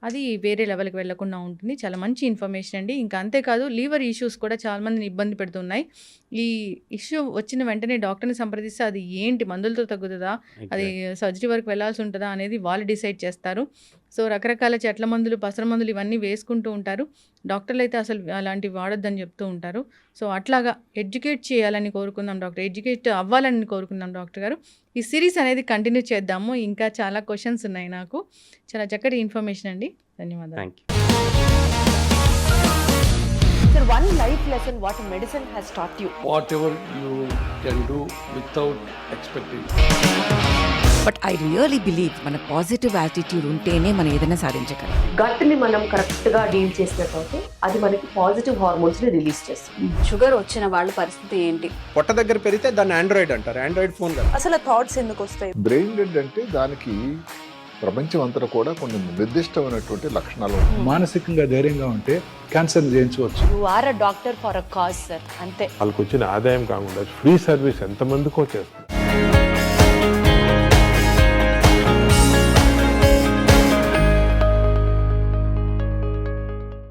అది వేరే లెవెల్‌కి వెళ్ళకుండా ఉంటుంది. చాలా మంచి ఇన్ఫర్మేషన్ అండి. ఇంకా అంతేకాదు లివర్ ఇష్యూస్ కూడా చాలా మందిని ఇబ్బంది పెడుతున్నాయి. ఈ ఇష్యూ వచ్చిన వెంటనే డాక్టర్‌ని సంప్రదిస్తే అది ఏంటి మందులతో తగ్గుతదా? అది ఎగ్జాక్ట్. సర్జరీ వరకు వెళ్ళాల్సి ఉంటదా? అనేది వాళ్ళు డిసైడ్ చేస్తారు. సో రకరకాల చెట్ల మందులు, పసర మందులు ఇవన్నీ వేసుకుంటూ ఉంటారు. డాక్టర్లు అయితే అసలు అలాంటివి వాడొద్దని చెప్తూ ఉంటారు. సో అట్లాగా ఎడ్యుకేట్ చేయాలని కోరుకుందాం డాక్టర్, ఎడ్యుకేట్ అవ్వాలని కోరుకుందాం డాక్టర్ గారు. ఈ సిరీస్ అనేది కంటిన్యూ చేద్దాము. ఇంకా చాలా క్వశ్చన్స్ ఉన్నాయి నాకు. చాలా చక్కటి ఇన్ఫర్మేషన్ అండి. ధన్యవాదాలు. Thank you. Sir, one life lesson what medicine has taught you. whatever you can do without expecting. But I really believe మన పాజిటివ్ యాటిట్యూడ్ ఉంటేనే మనం ఏదైనా సాధించగలం. గట్ని మనం కరెక్ట్గా డీల్ చేసినట్లయితే అది మనకి పాజిటివ్ హార్మోన్స్ని రిలీజ్ చేస్తుంది. షుగర్ వచ్చిన వాళ్ళ పరిస్థితి ఏంటి? పొట్ట దగ్గర పెరిగితే దాన్ని ఆండ్రాయిడ్ అంటారు, ఆండ్రాయిడ్ ఫోన్ కదా. అసలు థాట్స్ ఎందుకు వస్తాయి? బ్రెయిన్ డెడ్ అంటే దానికి ప్రపంచం అంతా కూడా కొన్ని నిర్దిష్టమైనటువంటి లక్షణాలు ఉంటాయి. మానసికంగా ధైర్యంగా ఉంటే క్యాన్సర్ జయించవచ్చు. You are a doctor for a cause sir, అంతే. వాళ్ళకి వచ్చిన ఆదాయం కాకుండా ఫ్రీ సర్వీస్ ఎంతమందికో చేస్తారు.